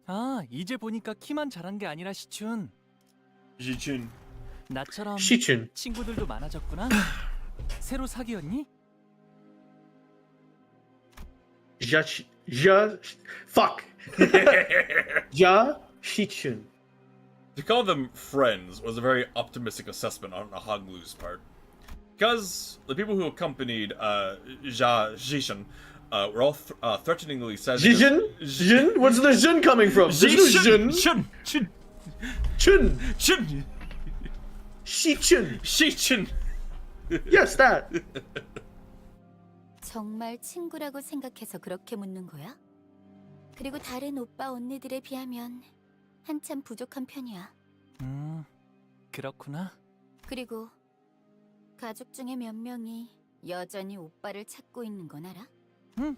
아, 이제 보니까 키만 자란 게 아니라 시춘. Jichin. 나처럼 시춘. 친구들도 많아졌구나. 새로 사귀었니? Fuck. Ja Shichin. To call them friends was a very optimistic assessment on Honglu's part. Because the people who accompanied Jia Jishin were all threateningly said... Jijin? Jin? Where's the Jin coming from? There's no Jin. Chun! Chun! Chun. Chun! Shichin. Shichin! Yes, that. 정말 친구라고 생각해서 그렇게 묻는 거야? 그리고 다른 오빠 언니들에 비하면 한참 부족한 편이야. 그렇구나. 그리고 가족 중에 몇 명이 여전히 오빠를 찾고 있는 건 알아? 응.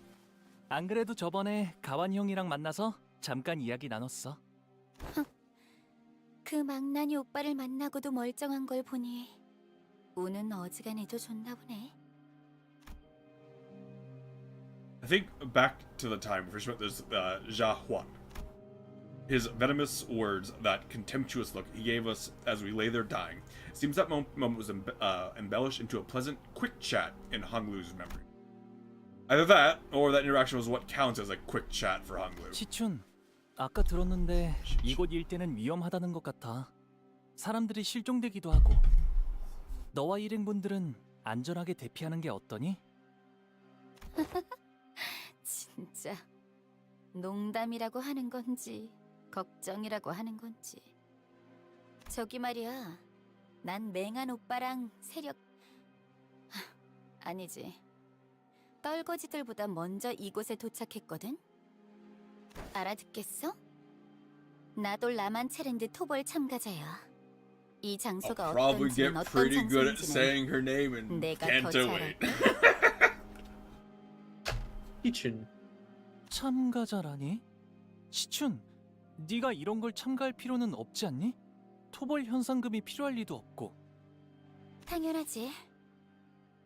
안 그래도 저번에 가완 형이랑 만나서 잠깐 이야기 나눴어. 그 망나니 오빠를 만나고도 멀쩡한 걸 보니 운은 어지간해도 좋나 보네. I think back to the time we first met this Jia Huan. His venomous words, that contemptuous look he gave us as we lay there dying. It seems that moment was embellished into a pleasant, quick chat in Honglu's memory. Either that, or that interaction was what counts as a quick chat for Honglu. 시춘, 아까 들었는데 이곳 일대는 위험하다는 것 같아. 사람들이 실종되기도 하고. 너와 일행분들은 안전하게 대피하는 게 어떠니? 진짜 농담이라고 하는 건지 걱정이라고 하는 건지. 저기 말이야, 난 맹한 오빠랑 세력... 아니지, 떨거지들보다 먼저 이곳에 도착했거든? 알아듣겠어? 나도 라만체랜드 토벌 참가자야. 이 장소가 Probably 어떤지는 get 어떤 pretty good at saying 장소인지는 her name in 내가 더 Canto 잘 8. 알걸? Shichin. 참가자라니? 시춘, 네가 이런 걸 참가할 필요는 없지 않니? 토벌 현상금이 필요할 리도 없고. 당연하지.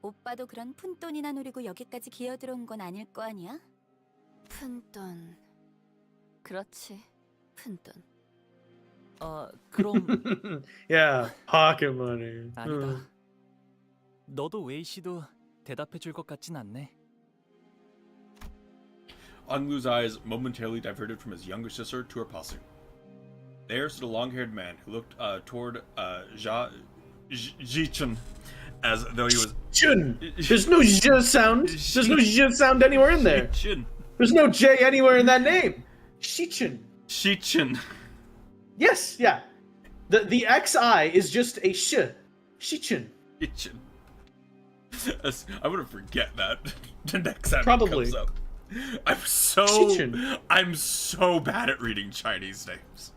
오빠도 그런 푼돈이나 노리고 여기까지 기어들어온 건 아닐 거 아니야? 푼돈. 그렇지, 푼돈. 그럼 Yeah, pocket money. 아니다. 너도 웨이 씨도 대답해 줄 것 같진 않네. Anglu's eyes momentarily diverted from his younger sister to her posse. There stood a long-haired man who looked toward Ji-chun as though he was... Chun! There's no J sound. There's no J sound anywhere in there. Shi-chun. There's no J anywhere in that name. Shi-chun. Shi-chun. Yes, yeah. The XI is just a sh. Shi-chun. Shi-chun. I'm gonna forget that the next time Probably. it comes up. I'm so bad at reading Chinese names.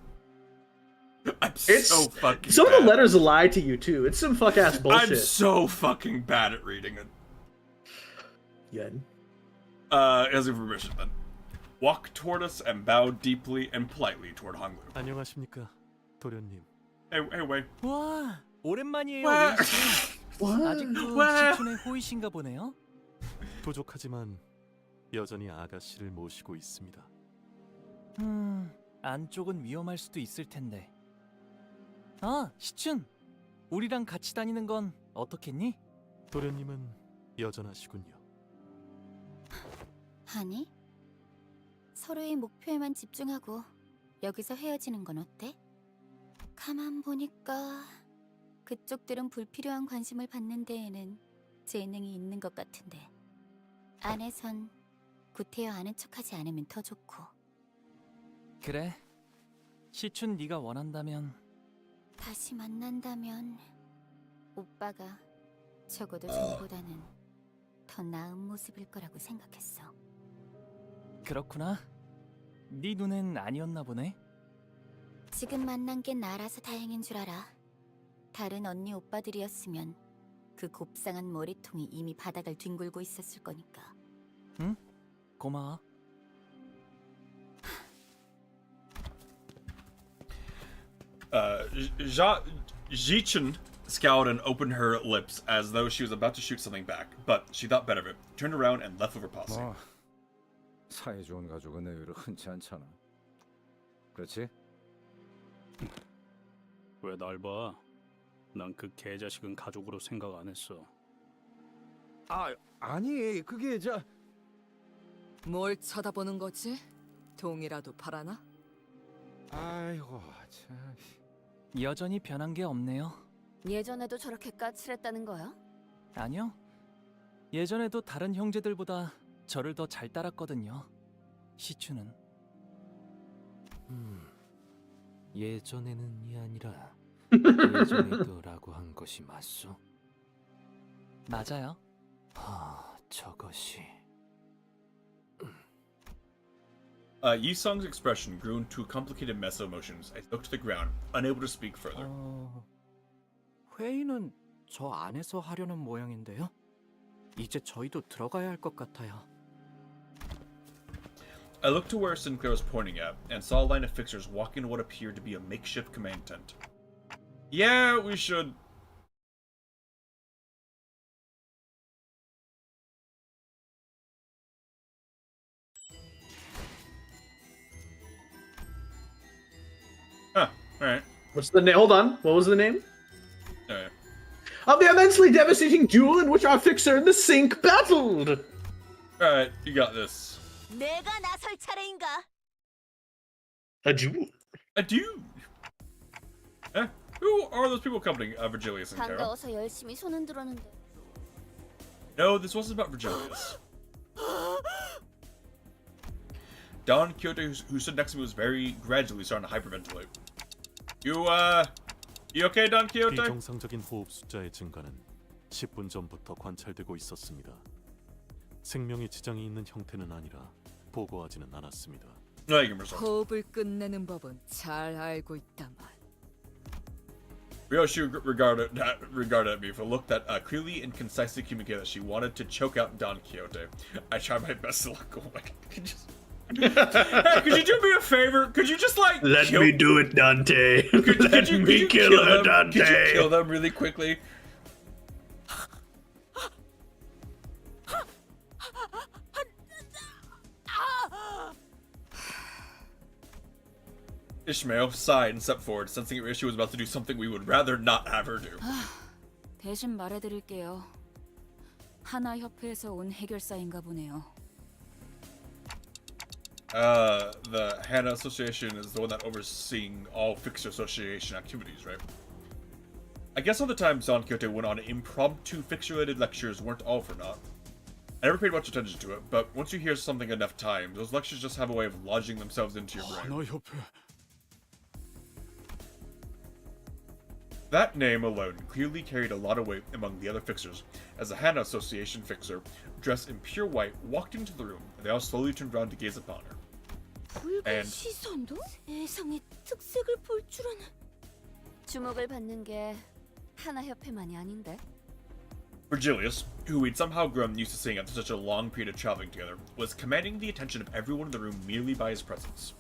So fucking some bad. of the letters lie to you too. It's some fuck ass bullshit. I'm so fucking bad at reading it. Yen. As your permission then. Walk toward us and bow deeply and politely toward Honglu. 안녕하십니까, 도련님. Hey, wait. 와, 오랜만이에요, 와. 웨이 씨. 아직도 와. 시춘의 호이신가 보네요. 부족하지만 여전히 아가씨를 모시고 있습니다. 안쪽은 위험할 수도 있을 텐데. 아, 시춘. 우리랑 같이 다니는 건 어떻겠니? 도련님은 여전하시군요. 아니, 서로의 목표에만 집중하고 여기서 헤어지는 건 어때? 가만 보니까 그쪽들은 불필요한 관심을 받는 데에는 재능이 있는 것 같은데 안에선 구태여 아는 척하지 않으면 더 좋고. 그래. 시춘 네가 원한다면 다시 만난다면 오빠가 적어도 전보다는 더 나은 모습일 거라고 생각했어. 그렇구나. 네 눈엔 아니었나 보네. 지금 만난 게 나라서 다행인 줄 알아. 다른 언니 오빠들이었으면 그 곱상한 머리통이 이미 바닥을 뒹굴고 있었을 거니까. 응? 고마워. Ji-chun scowled and opened her lips as though she was about to shoot something back, but she thought better of it, turned around and left with her posse. 사이 좋은 가족은 의외로 흔치 않잖아. 그렇지? 왜 날 봐? 난 그 개자식은 가족으로 생각 안 했어. 아니 그게 뭘 쳐다보는 거지? 동이라도 바라나? 아이고 참. 여전히 변한 게 없네요. 예전에도 저렇게 까칠했다는 거야? 아니요. 예전에도 다른 형제들보다 저를 더 잘 따랐거든요. 시추는. 예전에는이 아니라 예전에도라고 한 것이 맞소? 맞아요. 저것이... Yi-sung's expression grew into a complicated mess of emotions as he looked to the ground, unable to speak further. 회의는 저 안에서 하려는 모양인데요. 이제 저희도 들어가야 할 것 같아요. I looked to where Sinclair was pointing at, and saw a line of fixers walking to what appeared to be a makeshift command tent. Yeah, we should... Huh, alright. What's the name? Hold on. What was the name? Alright. Of the immensely devastating duel in which our fixer and the sink battled! Alright, you got this. 내가 나설 차례인가? A duel? A duel? Eh? Who are those people accompanying Virgilius and Carol? 반가워서 열심히 손 흔들었는데. No, this wasn't about Virgilius. Don Quixote, who stood next to me, was very gradually starting to hyperventilate. You okay, Don Quixote? 비정상적인 호흡 숫자의 증가는 10분 전부터 관찰되고 있었습니다. 생명에 지장이 있는 형태는 아니라 보고하지는 않았습니다. 호흡을 끝내는 법은 잘 알고 있다만. Ryoshi regarded at me with a look that clearly and concisely communicated that she wanted to choke out Don Quixote. I tried my best to look away. Hey, could you do me a favor? Could you just like Let me do it, Dante. Let me kill her, them? Dante. Could you kill them really quickly? Ishmael sighed and stepped forward, sensing Ryoshi was about to do something we would rather not have her do. 대신 말해드릴게요. 하나 협회에서 온 해결사인가 보네요. The Hana Association is the one that overseeing all Fixer Association activities, right? I guess all the times Don Quixote went on impromptu Fixer-related lectures weren't all for naught. I never paid much attention to it, but once you hear something enough times, those lectures just have a way of lodging themselves into your brain. 하나협회. That name alone clearly carried a lot of weight among the other Fixers, as the Hana Association Fixer, dressed in pure white, walked into the room, and they all slowly turned around to gaze upon her. 붉은 And 시선도? 세상에 특색을 볼 줄은. 주목을 받는 게 하나 협회만이 아닌데. Virgilius, who we'd somehow grown used to seeing after such a long period of traveling together, was commanding the attention of everyone in the room merely by his presence.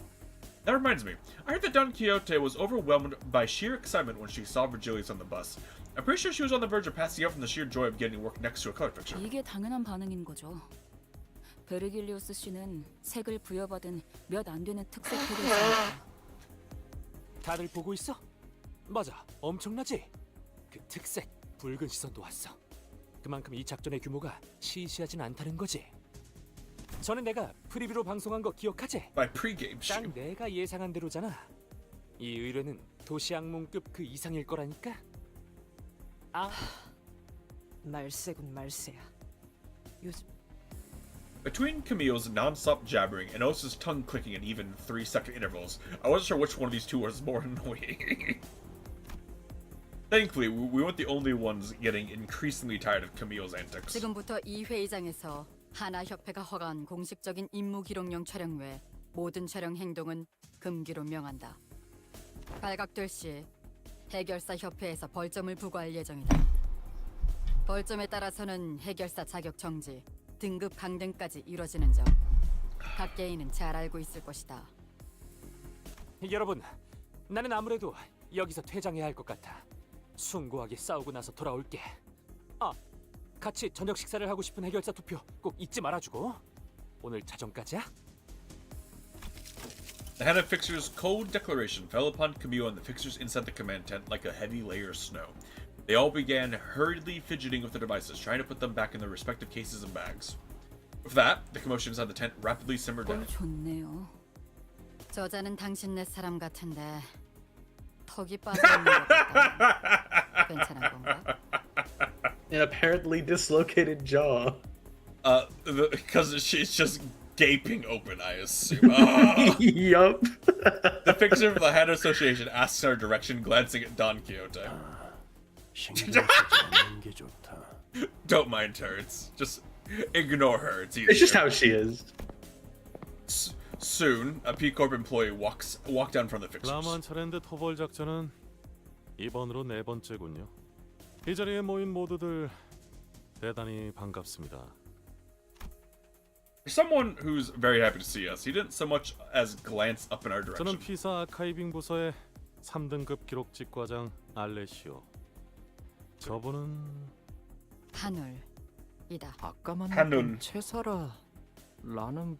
That reminds me, I heard that Don Quixote was overwhelmed by sheer excitement when she saw Virgilius on the bus. I'm pretty sure she was on the verge of passing out from the sheer joy of getting work next to a color picture. 이게 당연한 반응인 거죠. 베르길리우스 씨는 색을 부여받은 몇 안 되는 특색 해결사입니다. 다들 보고 있어? 맞아, 엄청나지? 그 특색, 붉은 시선도 왔어. 그만큼 이 작전의 규모가 시시하진 않다는 거지. 전에 내가 프리뷰로 방송한 거 기억하지? My pregame 딱 내가 예상한 대로잖아. 이 의뢰는 도시 악몽급 그 이상일 거라니까. 아, 말세군 말세야. 요즘 Between Camille's non-stop jabbering and Osa's tongue clicking at even 3-second intervals, I wasn't sure which one of these two was more annoying. Thankfully, we weren't the only ones getting increasingly tired of Camille's antics. 지금부터 이 회의장에서 하나 협회가 허가한 공식적인 임무 기록용 촬영 외 모든 촬영 행동은 금기로 명한다. 발각될 시 해결사 협회에서 벌점을 부과할 예정이다. 벌점에 따라서는 해결사 자격 정지, 등급 강등까지 이뤄지는 점 각 개인은 잘 알고 있을 것이다. 여러분, 나는 아무래도 여기서 퇴장해야 할 것 같아. 숭고하게 싸우고 나서 돌아올게. 아, 같이 저녁 식사를 하고 싶은 해결사 투표 꼭 잊지 말아주고. 오늘 자정까지야? The head of Fixer's cold declaration fell upon Camille and the Fixers inside the command tent like a heavy layer of snow. They all began hurriedly fidgeting with their devices, trying to put them back in their respective cases and bags. With that, the commotion inside the tent rapidly simmered down. 좋네요. 저자는 당신네 사람 같은데 턱이 빠져있는 것 같다. 괜찮은 건가? An apparently dislocated jaw. Because she's just gaping open, I assume. Oh. Yup. The Fixer of the Head Association asks our direction, glancing at Don Quixote. Don't mind her. It's just ignore her. It's easier. It's just how she is. Soon, a P Corp employee walked down from the Fixers. 라만 차례인데 토벌 작전은 이번으로 4번째군요. 이 자리에 모인 모두들 대단히 반갑습니다. For someone who's very happy to see us, he didn't so much as glance up in our direction. 저는 피사 아카이빙 부서의 3등급 기록직 과장 알레시오. 저분은 한울이다. 아까 한울. 만났던 채사라라는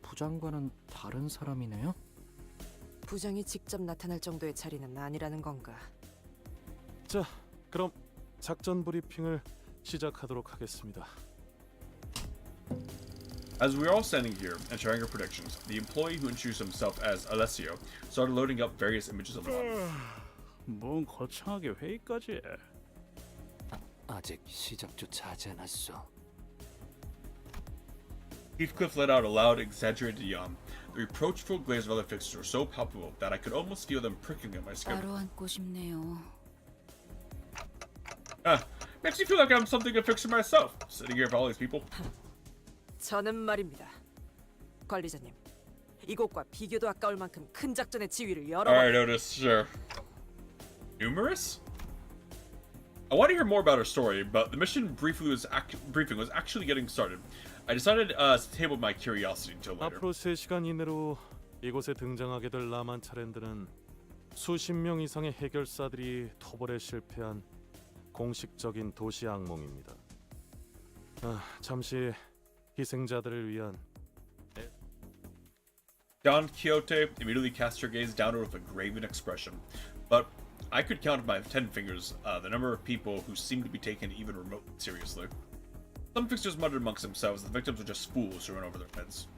부장과는 다른 사람이네요. 부장이 직접 나타날 정도의 자리는 아니라는 건가? 자, 그럼 작전 브리핑을 시작하도록 하겠습니다. As we were all standing here and sharing our predictions, the employee who introduced himself as Alessio started loading up various images of the map. 뭔 거창하게 회의까지 해. 아직 시작조차 하지 않았어. Heathcliff let out a loud, exaggerated yawn. The reproachful glaze of other fixtures were so palpable that I could almost feel them prickling at my skin. 따로 앉고 싶네요. Makes me feel like I'm something to fix myself, sitting here for all these people. 저는 말입니다. 관리자님, 이곳과 비교도 아까울 만큼 큰 작전의 지휘를 여러 번. Alright, Otis, sure. Numerous? I want to hear more about her story, but the mission briefing was actually getting started. I decided to table my curiosity until later. 앞으로 3시간 이내로 이곳에 등장하게 될 라만 차랜드는 수십 명 이상의 해결사들이 토벌에 실패한 공식적인 도시 악몽입니다. 잠시 희생자들을 위한 Don Quixote immediately cast her gaze downward with a graven expression, but I could count on my 10 fingers the number of people who seemed to be taken even remotely seriously. Some fixers muttered amongst themselves that the victims were just fools who ran over their heads.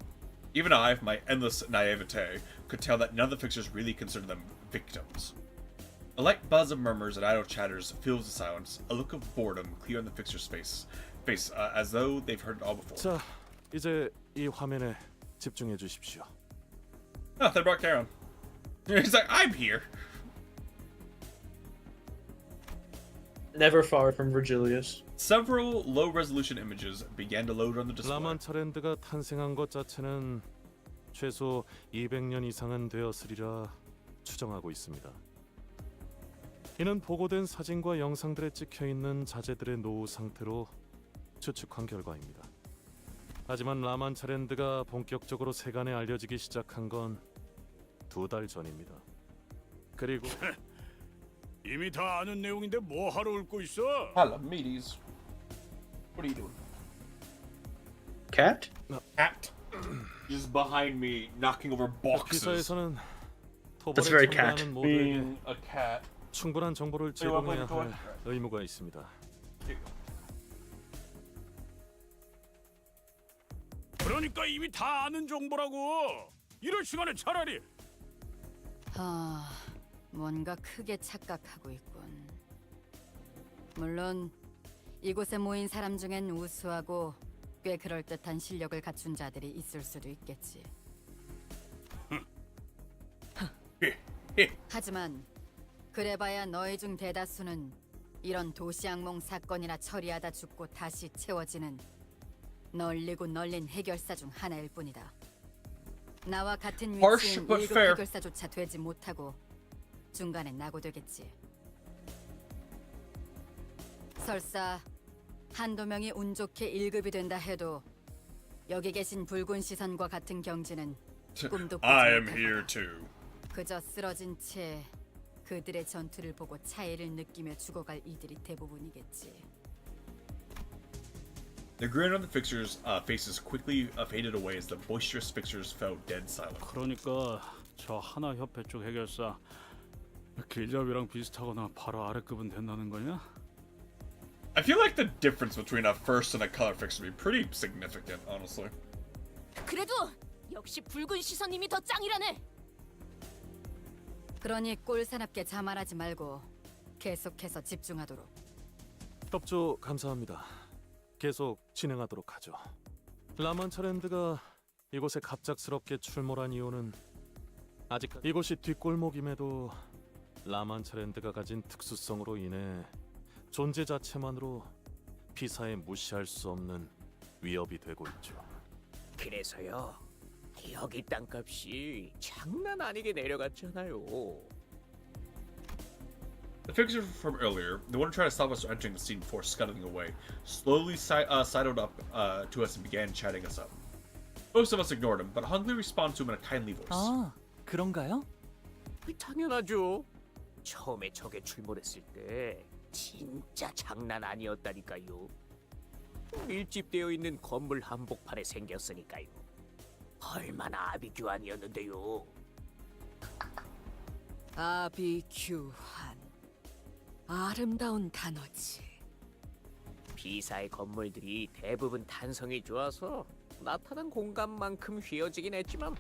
Even I, with my endless naivete, could tell that none of the fixers really considered them victims. A light buzz of murmurs and idle chatters fills the silence, a look of boredom clear on the fixer's face, as though they've heard it all before. 자, 이제 이 화면에 집중해 주십시오. Oh, they brought Karen. He's like, I'm here. Never far from Virgilius. Several low-resolution images began to load on the display. 라만차랜드가 탄생한 것 자체는 최소 200년 이상은 되었으리라 추정하고 있습니다. 이는 보고된 사진과 영상들에 찍혀있는 자재들의 노후 상태로 추측한 결과입니다. 하지만 라만차랜드가 본격적으로 세간에 알려지기 시작한 건 2달 전입니다. 그리고 이미 다 아는 내용인데 뭐 하러 읊고 있어? Hello, meaties. What are you doing? Cat? Cat. Just behind me, knocking over boxes. 기사에서는 That's 토벌에 very cat. 참가하는 모두에게 Being a cat. 충분한 정보를 제공해야 할 의무가 있습니다. 그러니까 이미 다 아는 정보라고. 이럴 시간에 차라리 뭔가 크게 착각하고 있군. 물론 이곳에 모인 사람 중엔 우수하고 꽤 그럴듯한 실력을 갖춘 자들이 있을 수도 있겠지. 하지만 그래봐야 너희 중 대다수는 이런 도시 악몽 사건이나 처리하다 죽고 다시 채워지는 널리고 널린 해결사 중 하나일 뿐이다. 나와 같은 Harsh, 위치인 but 1급 fair. 해결사조차 되지 못하고 중간에 낙오되겠지. 설사 한두 명이 운 좋게 1급이 된다 해도 여기 계신 붉은 시선과 같은 경지는 꿈도 꾸지 I am 못할 here 거다. too. 그저 쓰러진 채 그들의 전투를 보고 차이를 느끼며 죽어갈 이들이 대부분이겠지. The grin on the fixers' faces quickly faded away as the boisterous fixers fell dead silent. 그러니까 저 하나 협회 쪽 해결사 길잡이랑 비슷하거나 바로 아래급은 된다는 거냐? I feel like the difference between a first and a color fixer would be pretty significant, honestly. 그래도 역시 붉은 시선님이 더 짱이라네. 그러니 꼴사납게 자만하지 말고 계속해서 집중하도록. 협조 감사합니다. 계속 진행하도록 하죠. 라만차랜드가 이곳에 갑작스럽게 출몰한 이유는 아직까지 이곳이 뒷골목임에도 라만차랜드가 가진 특수성으로 인해 존재 자체만으로 피사에 무시할 수 없는 위협이 되고 있죠. 그래서요. 여기 땅값이 장난 아니게 내려갔잖아요. The fixer from earlier, the one trying to stop us from entering the scene before scuttling away, slowly sidled up to us and began chatting us up. Most of us ignored him, but humbly responded to him in a kindly voice. 아, 그런가요? 당연하죠. 처음에 저게 출몰했을 때 진짜 장난 아니었다니까요. 밀집되어 있는 건물 한복판에 생겼으니까요. 얼마나 아비규환이었는데요. 아비규환. 아름다운 단어지. 비사의 건물들이 대부분 탄성이 좋아서 나타난 공간만큼 휘어지긴 했지만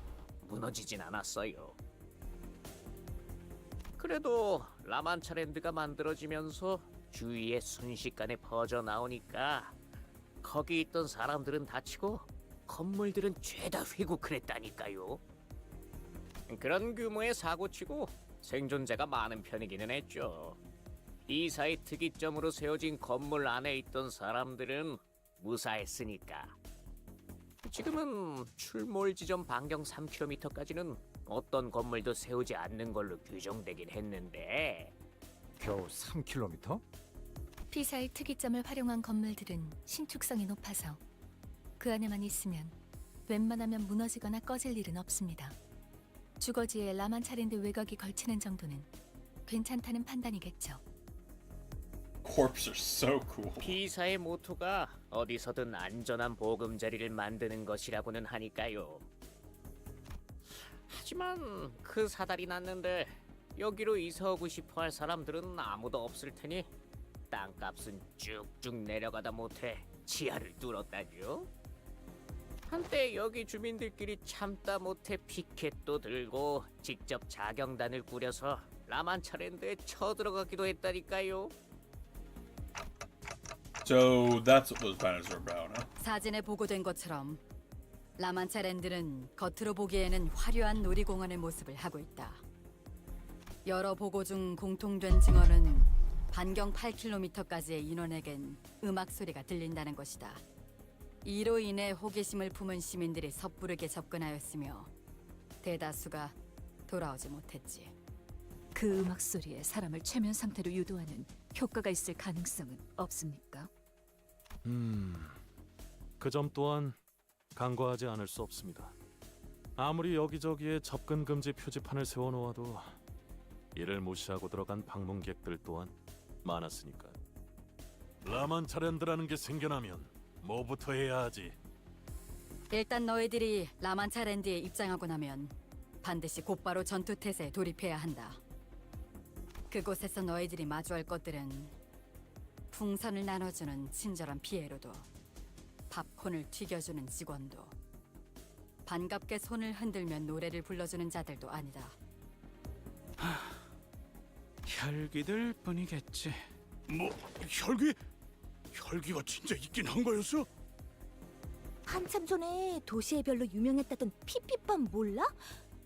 무너지진 않았어요. 그래도 라만차랜드가 만들어지면서 주위에 순식간에 퍼져 나오니까 거기 있던 사람들은 다치고 건물들은 죄다 휘고 그랬다니까요. 그런 규모의 사고치고 생존자가 많은 편이기는 했죠. 이사의 특이점으로 세워진 건물 안에 있던 사람들은 무사했으니까. 지금은 출몰 지점 반경 3km까지는 어떤 건물도 세우지 않는 걸로 규정되긴 했는데 겨우 3km? 피사의 특이점을 활용한 건물들은 신축성이 높아서 그 안에만 있으면 웬만하면 무너지거나 꺼질 일은 없습니다. 주거지에 라만차랜드 외곽이 걸치는 정도는 괜찮다는 판단이겠죠. Corps are so cool. 피사의 모토가 어디서든 안전한 보금자리를 만드는 것이라고는 하니까요. 하지만 그 사달이 났는데 여기로 이사 오고 싶어할 사람들은 아무도 없을 테니 땅값은 쭉쭉 내려가다 못해 지하를 뚫었다죠. 한때 여기 주민들끼리 참다 못해 피켓도 들고 직접 자경단을 꾸려서 라만차랜드에 쳐들어가기도 했다니까요. So that's what those banners are about, huh? 사진에 보고된 것처럼 라만차랜드는 겉으로 보기에는 화려한 놀이공원의 모습을 하고 있다. 여러 보고 중 공통된 증언은 반경 8km까지의 인원에겐 음악 소리가 들린다는 것이다. 이로 인해 호기심을 품은 시민들이 섣부르게 접근하였으며 대다수가 돌아오지 못했지. 그 음악 소리에 사람을 최면 상태로 유도하는 효과가 있을 가능성은 없습니까? 그 점 또한 간과하지 않을 수 없습니다. 아무리 여기저기에 접근 금지 표지판을 세워놓아도 이를 무시하고 들어간 방문객들 또한 많았으니까. 라만차랜드라는 게 생겨나면 뭐부터 해야 하지? 일단 너희들이 라만차랜드에 입장하고 나면 반드시 곧바로 전투태세에 돌입해야 한다. 그곳에서 너희들이 마주할 것들은 풍선을 나눠주는 친절한 피에로도, 팝콘을 튀겨주는 직원도, 반갑게 손을 흔들면 노래를 불러주는 자들도 아니다. 혈기들 뿐이겠지. 뭐 혈기? 혈기가 진짜 있긴 한 거였어? 한참 전에 도시의 별로 유명했다던 피피밤 몰라?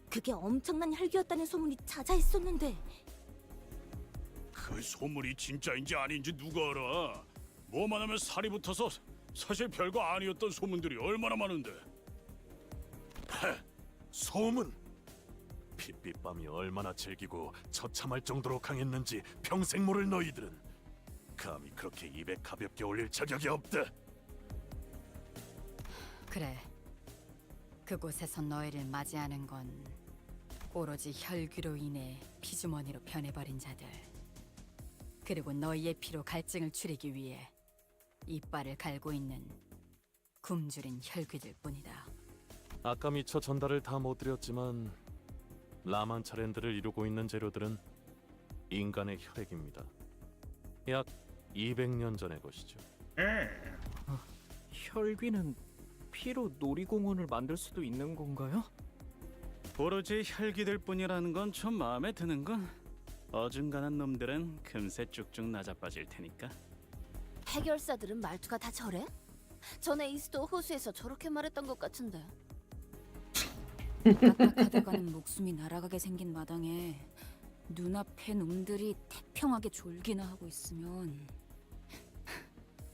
그게 엄청난 혈기였다는 소문이 자자했었는데. 그 소문이 진짜인지 아닌지 누가 알아? 뭐만 하면 살이 붙어서 사실 별거 아니었던 소문들이 얼마나 많은데. 소문! 핏빛밤이 얼마나 즐기고 처참할 정도로 강했는지 평생 모를 너희들은 감히 그렇게 입에 가볍게 올릴 자격이 없다. 그래, 그곳에서 너희를 맞이하는 건 오로지 혈귀로 인해 피주머니로 변해버린 자들, 그리고 너희의 피로 갈증을 추리기 위해 이빨을 갈고 있는 굶주린 혈귀들 뿐이다. 아까 미처 전달을 다 못 드렸지만 라만차랜드를 이루고 있는 재료들은 인간의 혈액입니다. 약 200년 전의 것이죠. 혈귀는 피로 놀이공원을 만들 수도 있는 건가요? 오로지 혈기들 뿐이라는 건 좀 마음에 드는군. 어중간한 놈들은 금세 쭉쭉 낮아빠질 테니까. 해결사들은 말투가 다 저래? 전에 이스도 호수에서 저렇게 말했던 것 같은데. 딱딱하다가는 목숨이 날아가게 생긴 마당에 눈앞에 놈들이 태평하게 졸기나 하고 있으면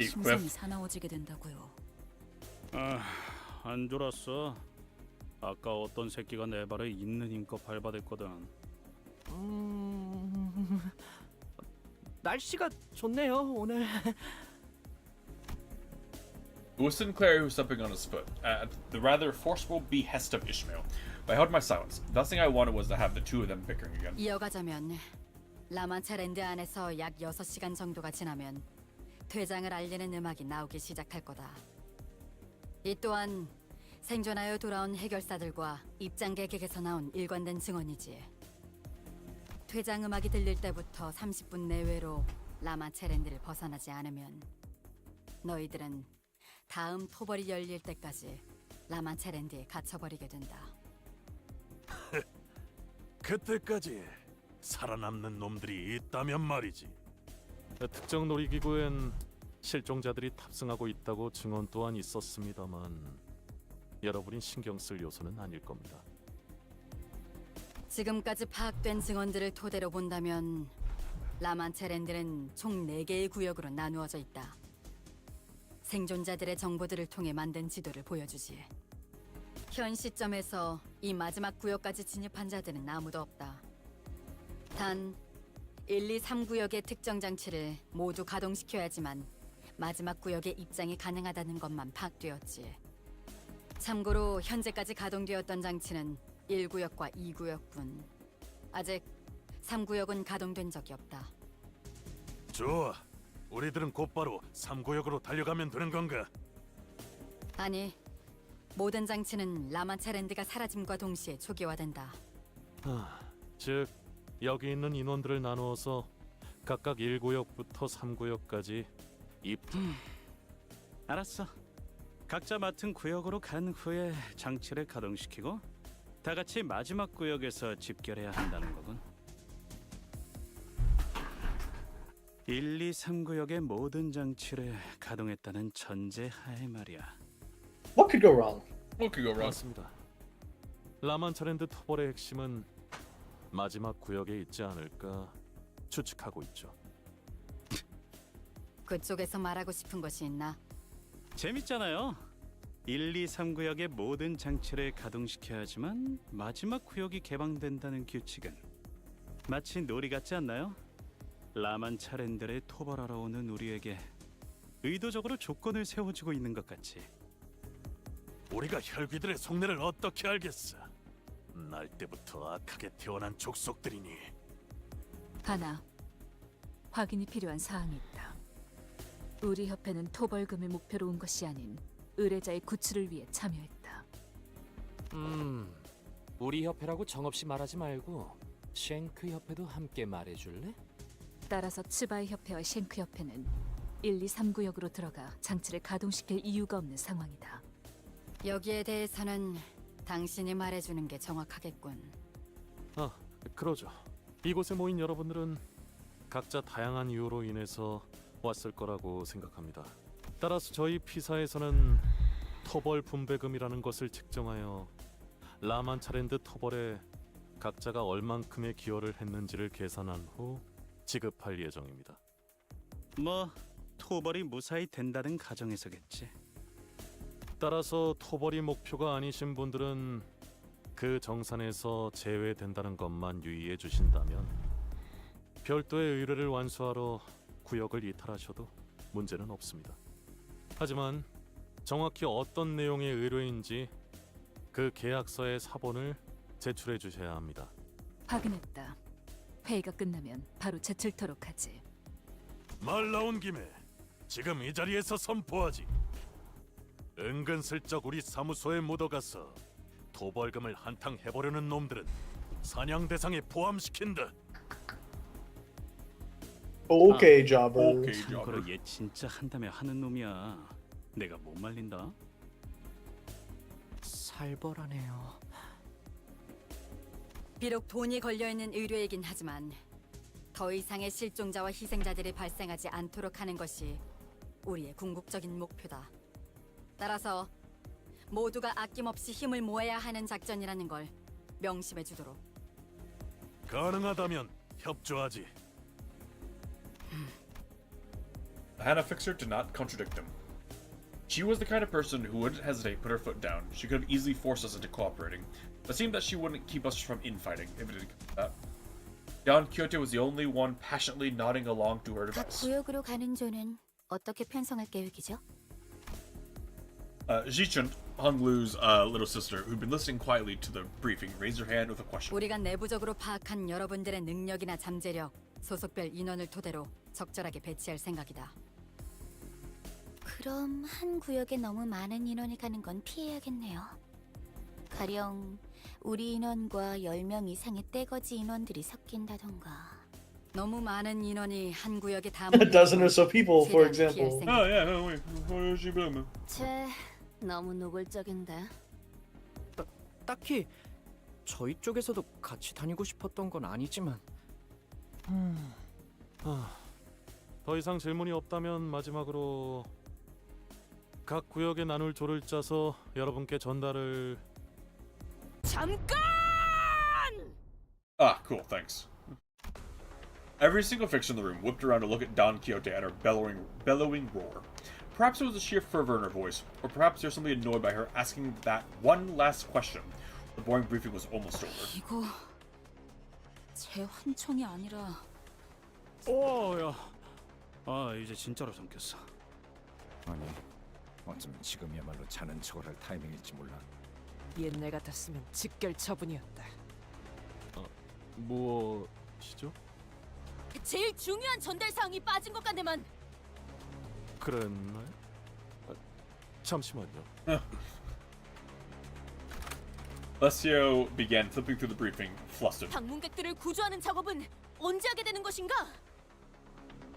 심장이 사나워지게 된다고요. 안 졸았어. 아까 어떤 새끼가 내 발을 있는 힘껏 밟아댔거든. 날씨가 좋네요 오늘. It was Sinclair who was stepping on his foot, at the rather forceful behest of Ishmael. But I held my silence. The last thing I wanted was to have the two of them bickering again. 이어가자면 라만차랜드 안에서 약 6시간 정도가 지나면 퇴장을 알리는 음악이 나오기 시작할 거다. 이 또한 생존하여 돌아온 해결사들과 입장객에게서 나온 일관된 증언이지. 퇴장 음악이 들릴 때부터 30분 내외로 라만차랜드를 벗어나지 않으면 너희들은 다음 토벌이 열릴 때까지 라만차랜드에 갇혀버리게 된다. 그때까지 살아남는 놈들이 있다면 말이지. 특정 놀이기구엔 실종자들이 탑승하고 있다고 증언 또한 있었습니다만 여러분이 신경 쓸 요소는 아닐 겁니다. 지금까지 파악된 증언들을 토대로 본다면 라만차랜드는 총 4개의 구역으로 나누어져 있다. 생존자들의 정보들을 통해 만든 지도를 보여주지. 현 시점에서 이 마지막 구역까지 진입한 자들은 아무도 없다. 단 1, 2, 3구역의 특정 장치를 모두 가동시켜야지만 마지막 구역에 입장이 가능하다는 것만 파악되었지. 참고로 현재까지 가동되었던 장치는 1구역과 2구역뿐. 아직 3구역은 가동된 적이 없다. 좋아. 우리들은 곧바로 3구역으로 달려가면 되는 건가? 아니, 모든 장치는 라만차랜드가 사라짐과 동시에 초기화된다. 즉 여기 있는 인원들을 나누어서 각각 1구역부터 3구역까지 입. 알았어. 각자 맡은 구역으로 간 후에 장치를 가동시키고 다 같이 마지막 구역에서 집결해야 한다는 거군. 1, 2, 3구역의 모든 장치를 가동했다는 전제하에 말이야. What could go wrong? What could go wrong? 맞습니다. 라만차랜드 토벌의 핵심은 마지막 구역에 있지 않을까 추측하고 있죠. 그쪽에서 말하고 싶은 것이 있나? 재밌잖아요. 1, 2, 3구역의 모든 장치를 가동시켜야 하지만 마지막 구역이 개방된다는 규칙은 마치 놀이 같지 않나요? 라만 차렌들의 토벌하러 오는 우리에게 의도적으로 조건을 세워주고 있는 것 같이. 우리가 혈귀들의 속내를 어떻게 알겠어? 날 때부터 악하게 태어난 족속들이니. 하나, 확인이 필요한 사항이 있다. 우리 협회는 토벌금을 목표로 온 것이 아닌 의뢰자의 구출을 위해 참여했다. 우리 협회라고 정없이 말하지 말고 쉔크 협회도 함께 말해줄래? 따라서 츠바이 협회와 쉔크 협회는 1, 2, 3구역으로 들어가 장치를 가동시킬 이유가 없는 상황이다. 여기에 대해서는 당신이 말해주는 게 정확하겠군. 그러죠. 이곳에 모인 여러분들은 각자 다양한 이유로 인해서 왔을 거라고 생각합니다. 따라서 저희 피사에서는 토벌 분배금이라는 것을 측정하여 라만차랜드 토벌에 각자가 얼만큼의 기여를 했는지를 계산한 후 지급할 예정입니다. 뭐 토벌이 무사히 된다는 가정에서겠지. 따라서 토벌이 목표가 아니신 분들은 그 정산에서 제외된다는 것만 유의해 주신다면 별도의 의뢰를 완수하러 구역을 이탈하셔도 문제는 없습니다. 하지만 정확히 어떤 내용의 의뢰인지 그 계약서의 사본을 제출해 주셔야 합니다. 확인했다. 회의가 끝나면 바로 제출토록 하지. 말 나온 김에 지금 이 자리에서 선포하지. 은근슬쩍 우리 사무소에 묻어가서 토벌금을 한탕 해보려는 놈들은 사냥 대상에 포함시킨다. Okay, Jabba. 참고로 얘 진짜 한다며 하는 놈이야. 내가 못 말린다. 살벌하네요. 비록 돈이 걸려있는 의뢰이긴 하지만 더 이상의 실종자와 희생자들이 발생하지 않도록 하는 것이 우리의 궁극적인 목표다. 따라서 모두가 아낌없이 힘을 모아야 하는 작전이라는 걸 명심해 주도록. 가능하다면 협조하지. Hannah Fixer did not contradict them. She was the kind of person who wouldn't hesitate to put her foot down. She could have easily forced us into cooperating, but it seemed that she wouldn't keep us from infighting if it didn't come to that. Don Quixote was the only one passionately nodding along to her 각 advice. 구역으로 가는 조는 어떻게 편성할 계획이죠? Jichun, Honglu's little sister, who'd been listening quietly to the briefing, raised her hand with a question. 우리가 내부적으로 파악한 여러분들의 능력이나 잠재력, 소속별 인원을 토대로 적절하게 배치할 생각이다. 그럼 한 구역에 너무 많은 인원이 가는 건 피해야겠네요. 가령 우리 인원과 10명 이상의 떼거지 인원들이 섞인다던가. 너무 많은 인원이 한 구역에 다 A dozen or so people, for example. Oh yeah, no wait, what is she doing? 쟤 너무 노골적인데. 딱히 저희 쪽에서도 같이 다니고 싶었던 건 아니지만. 더 이상 질문이 없다면 마지막으로 각 구역에 나눌 조를 짜서 여러분께 전달을. 잠깐! Ah, cool, thanks. Every single fixture in the room whipped around to look at Don Quixote at her bellowing roar. Perhaps it was the sheer fervor in her voice, or perhaps they were simply annoyed by her asking that one last question. The boring briefing was almost over. 이거 제 환청이 아니라 야. 이제 진짜로 삼켰어. 아니, 어쩌면 지금이야말로 자는 척을 할 타이밍일지 몰라. 옛날 같았으면 직결 처분이었다. 무엇이죠? 제일 중요한 전달 사항이 빠진 것 같네만. 그랬나요? 잠시만요. Alessio began flipping through the briefing, flustered. 방문객들을 구조하는 작업은 언제 하게 되는 것인가?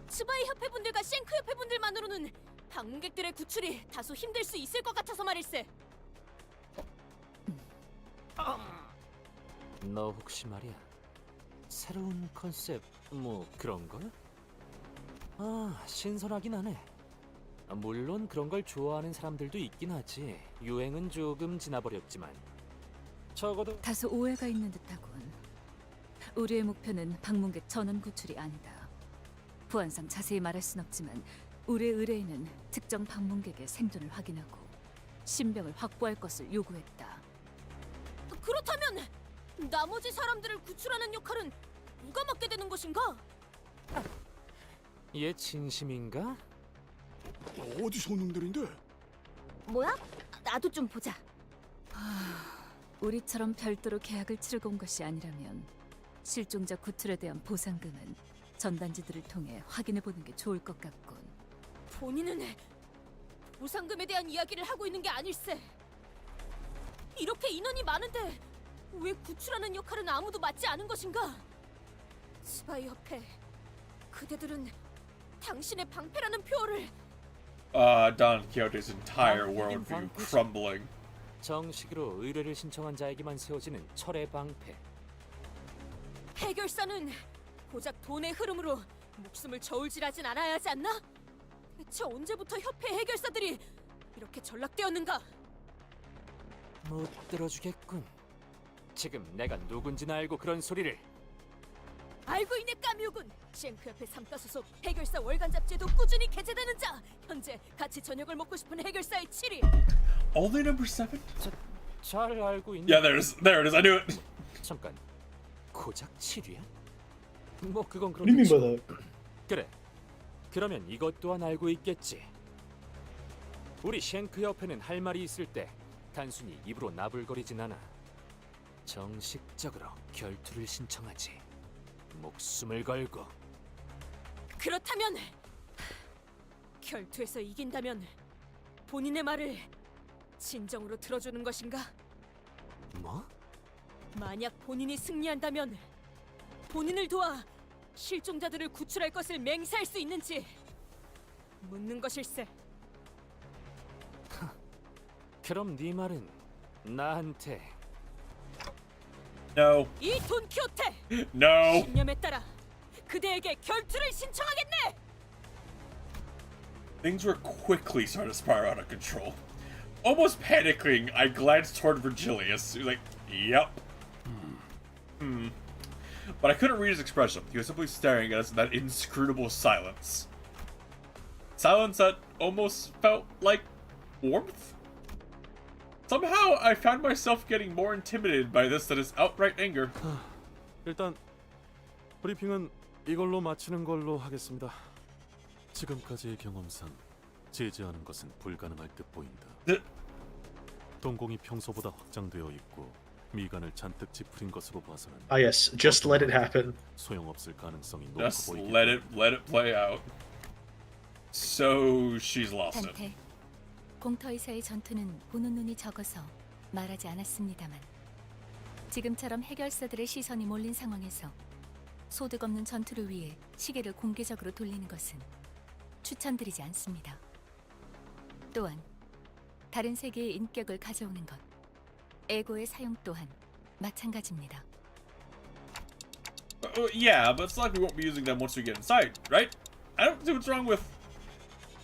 츠바이 협회분들과 쉔크 협회분들만으로는 방문객들의 구출이 다소 힘들 수 있을 것 같아서 말일세. 너 혹시 말이야 새로운 컨셉 뭐 그런 걸? 아 신선하긴 하네. 물론 그런 걸 좋아하는 사람들도 있긴 하지. 유행은 조금 지나버렸지만 적어도 다소 오해가 있는 듯하군. 우리의 목표는 방문객 전원 구출이 아니다. 보안상 자세히 말할 순 없지만 우리의 의뢰인은 특정 방문객의 생존을 확인하고 신병을 확보할 것을 요구했다. 그렇다면 나머지 사람들을 구출하는 역할은 누가 맡게 되는 것인가? 얘 진심인가? 어디서 온 놈들인데? 뭐야? 나도 좀 보자. 우리처럼 별도로 계약을 치르고 온 것이 아니라면 실종자 구출에 대한 보상금은 전단지들을 통해 확인해 보는 게 좋을 것 같군. 본인은 보상금에 대한 이야기를 하고 있는 게 아닐세. 이렇게 인원이 많은데 왜 구출하는 역할은 아무도 맡지 않은 것인가? 스바이 협회, 그대들은 당신의 방패라는 표어를 Don Quixote's entire worldview crumbling. 정식으로 의뢰를 신청한 자에게만 세워지는 철의 방패. 해결사는 고작 돈의 흐름으로 목숨을 저울질하진 않아야 하지 않나? 대체 언제부터 협회 해결사들이 이렇게 전락되었는가? 못 들어주겠군. 지금 내가 누군지는 알고 그런 소리를. 알고 있네 까뮤군. 쉔크 협회 3가 소속 해결사 월간 잡지에도 꾸준히 게재되는 자. 현재 같이 저녁을 먹고 싶은 해결사의 7위. Only number 7? 잘 알고 있네. Yeah, there it is. I knew it. 잠깐. 고작 7위야? 뭐 그건 What do you mean by 그렇겠지. that? 그래. 그러면 이것 또한 알고 있겠지. 우리 쉔크 협회는 할 말이 있을 때 단순히 입으로 나불거리진 않아. 정식적으로 결투를 신청하지. 목숨을 걸고. 그렇다면 결투에서 이긴다면 본인의 말을 진정으로 들어주는 것인가? 뭐? 만약 본인이 승리한다면 본인을 도와 실종자들을 구출할 것을 맹세할 수 있는지 묻는 것일세. 그럼 네 말은 나한테 No. 이 돈키호테! No. 신념에 따라 그대에게 결투를 신청하겠네! Things were quickly starting to spiral out of control. Almost panicking, I glanced toward Virgilius. He was like, yep. But I couldn't read his expression. He was simply staring at us in that inscrutable silence. Silence that almost felt like warmth? Somehow, I found myself getting more intimidated by this than his outright anger. 일단 브리핑은 이걸로 마치는 걸로 하겠습니다. 지금까지의 경험상 제지하는 것은 불가능할 듯 보인다. 동공이 평소보다 확장되어 있고 미간을 잔뜩 찌푸린 것으로 봐서는 Ah, yes. Just let it happen. 소용없을 가능성이 높아 Just 보이기 let it play out. So she's lost it. 단테, 공터에서의 전투는 보는 눈이 적어서 말하지 않았습니다만 지금처럼 해결사들의 시선이 몰린 상황에서 소득 없는 전투를 위해 시계를 공개적으로 돌리는 것은 추천드리지 않습니다. 또한 다른 세계의 인격을 가져오는 것, 에고의 사용 또한 마찬가지입니다. Yeah, but it's like we won't be using them once we get inside, right? I don't see what's wrong with...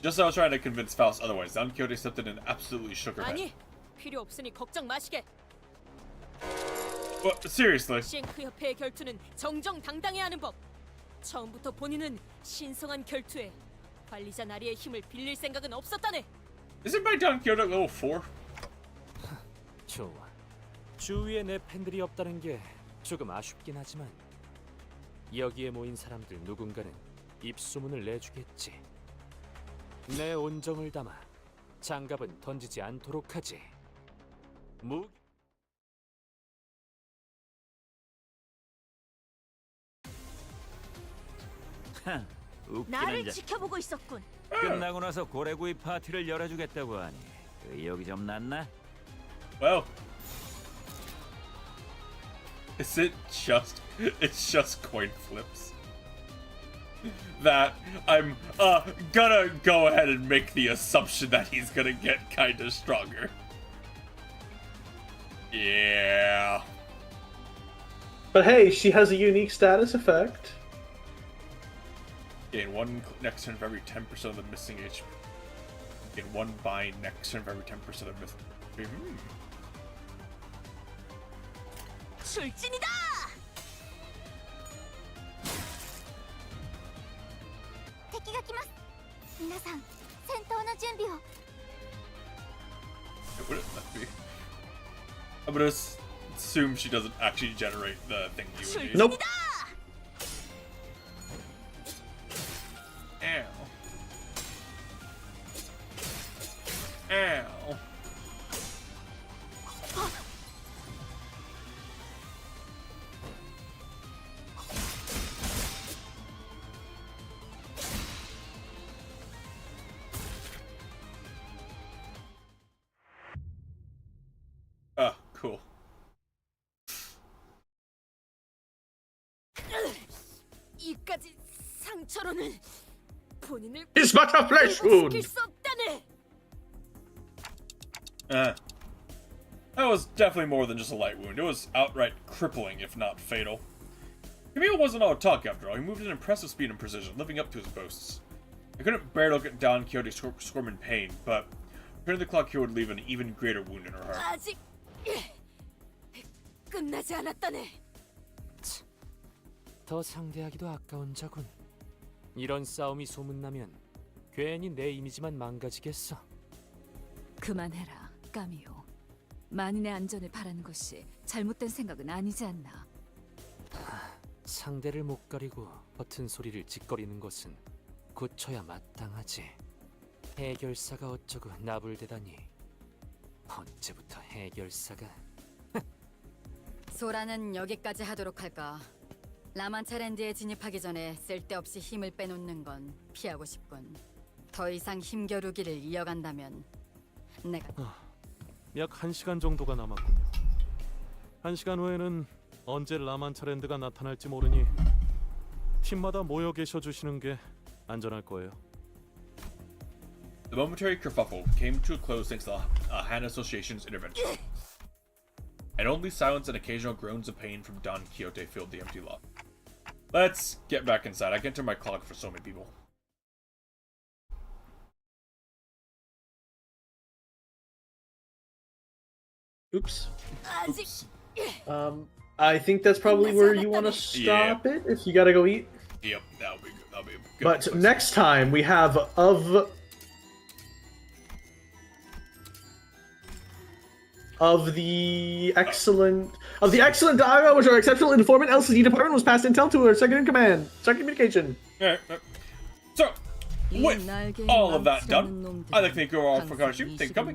Just as I was trying to convince Faust otherwise, Don Quixote stepped in and absolutely shook her head. 아니, 필요 없으니 걱정 마시게. Well, seriously. 쉔크 협회의 결투는 정정당당해야 하는 법. 처음부터 본인은 신성한 결투에 관리자 나리의 힘을 빌릴 생각은 없었다네. Isn't my Don Quixote level 4? 좋아. 주위에 내 팬들이 없다는 게 조금 아쉽긴 하지만 여기에 모인 사람들 누군가는 입소문을 내주겠지. 내 온정을 담아 장갑은 던지지 않도록 하지. 나를 지켜보고 있었군. 끝나고 나서 고래구이 파티를 열어주겠다고 하니 의욕이 좀 났나? Well, it's just coin flips. that I'm gonna go ahead and make the assumption that he's gonna get kinda stronger. Yeah. But hey, she has a unique status effect. Gain 1 next turn for every 10% of the missing HP. Gain 1 bind next turn for every 10% of missing HP. 출진이다! 敵が来ます。皆さん、戦闘の準備を。What does that be? I'm gonna assume she doesn't actually generate the thing you would use. Nope. Ow. Ow. Ah, cool. 이까지 상처로는 본인을 It's but a flesh wound. 회복시킬 수 없다네. That was definitely more than just a light wound. It was outright crippling, if not fatal. Camille wasn't all talk after all. He moved at impressive speed and precision, living up to his boasts. I couldn't bear to look at Don Quixote squirm in pain, but turning the clock here would leave an even greater wound in her heart. 아직 끝나지 않았다네. 더 상대하기도 아까운 자군. 이런 싸움이 소문나면 괜히 내 이미지만 망가지겠어. 그만해라, 까미오. 만인의 안전을 바라는 것이 잘못된 생각은 아니지 않나. 상대를 못 가리고 버튼 소리를 짓거리는 것은 고쳐야 마땅하지. 해결사가 어쩌고 나불대다니. 언제부터 해결사가... 소라는 여기까지 하도록 할까? 라만차랜드에 진입하기 전에 쓸데없이 힘을 빼놓는 건 피하고 싶군. 더 이상 힘겨루기를 이어간다면 내가... 약 1시간 정도가 남았군요. 1시간 후에는 언제 라만차랜드가 나타날지 모르니 팀마다 모여 계셔 주시는 게 안전할 거예요. The momentary kerfuffle came to a close thanks to the Han Association's intervention. And only silence and occasional groans of pain from Don Quixote filled the empty lot. Let's get back inside. I can turn my clock for so many people. Oops. I think that's probably where you want to stop it, if you gotta go eat. Yep, that'll be good. That'll be a good But place. next time we have of the excellent dialogue, which our exceptional informant LCD department was passed intel to her second in command, second communication. So, with all of that done, I'd like to thank you all for coming. Thank you for coming.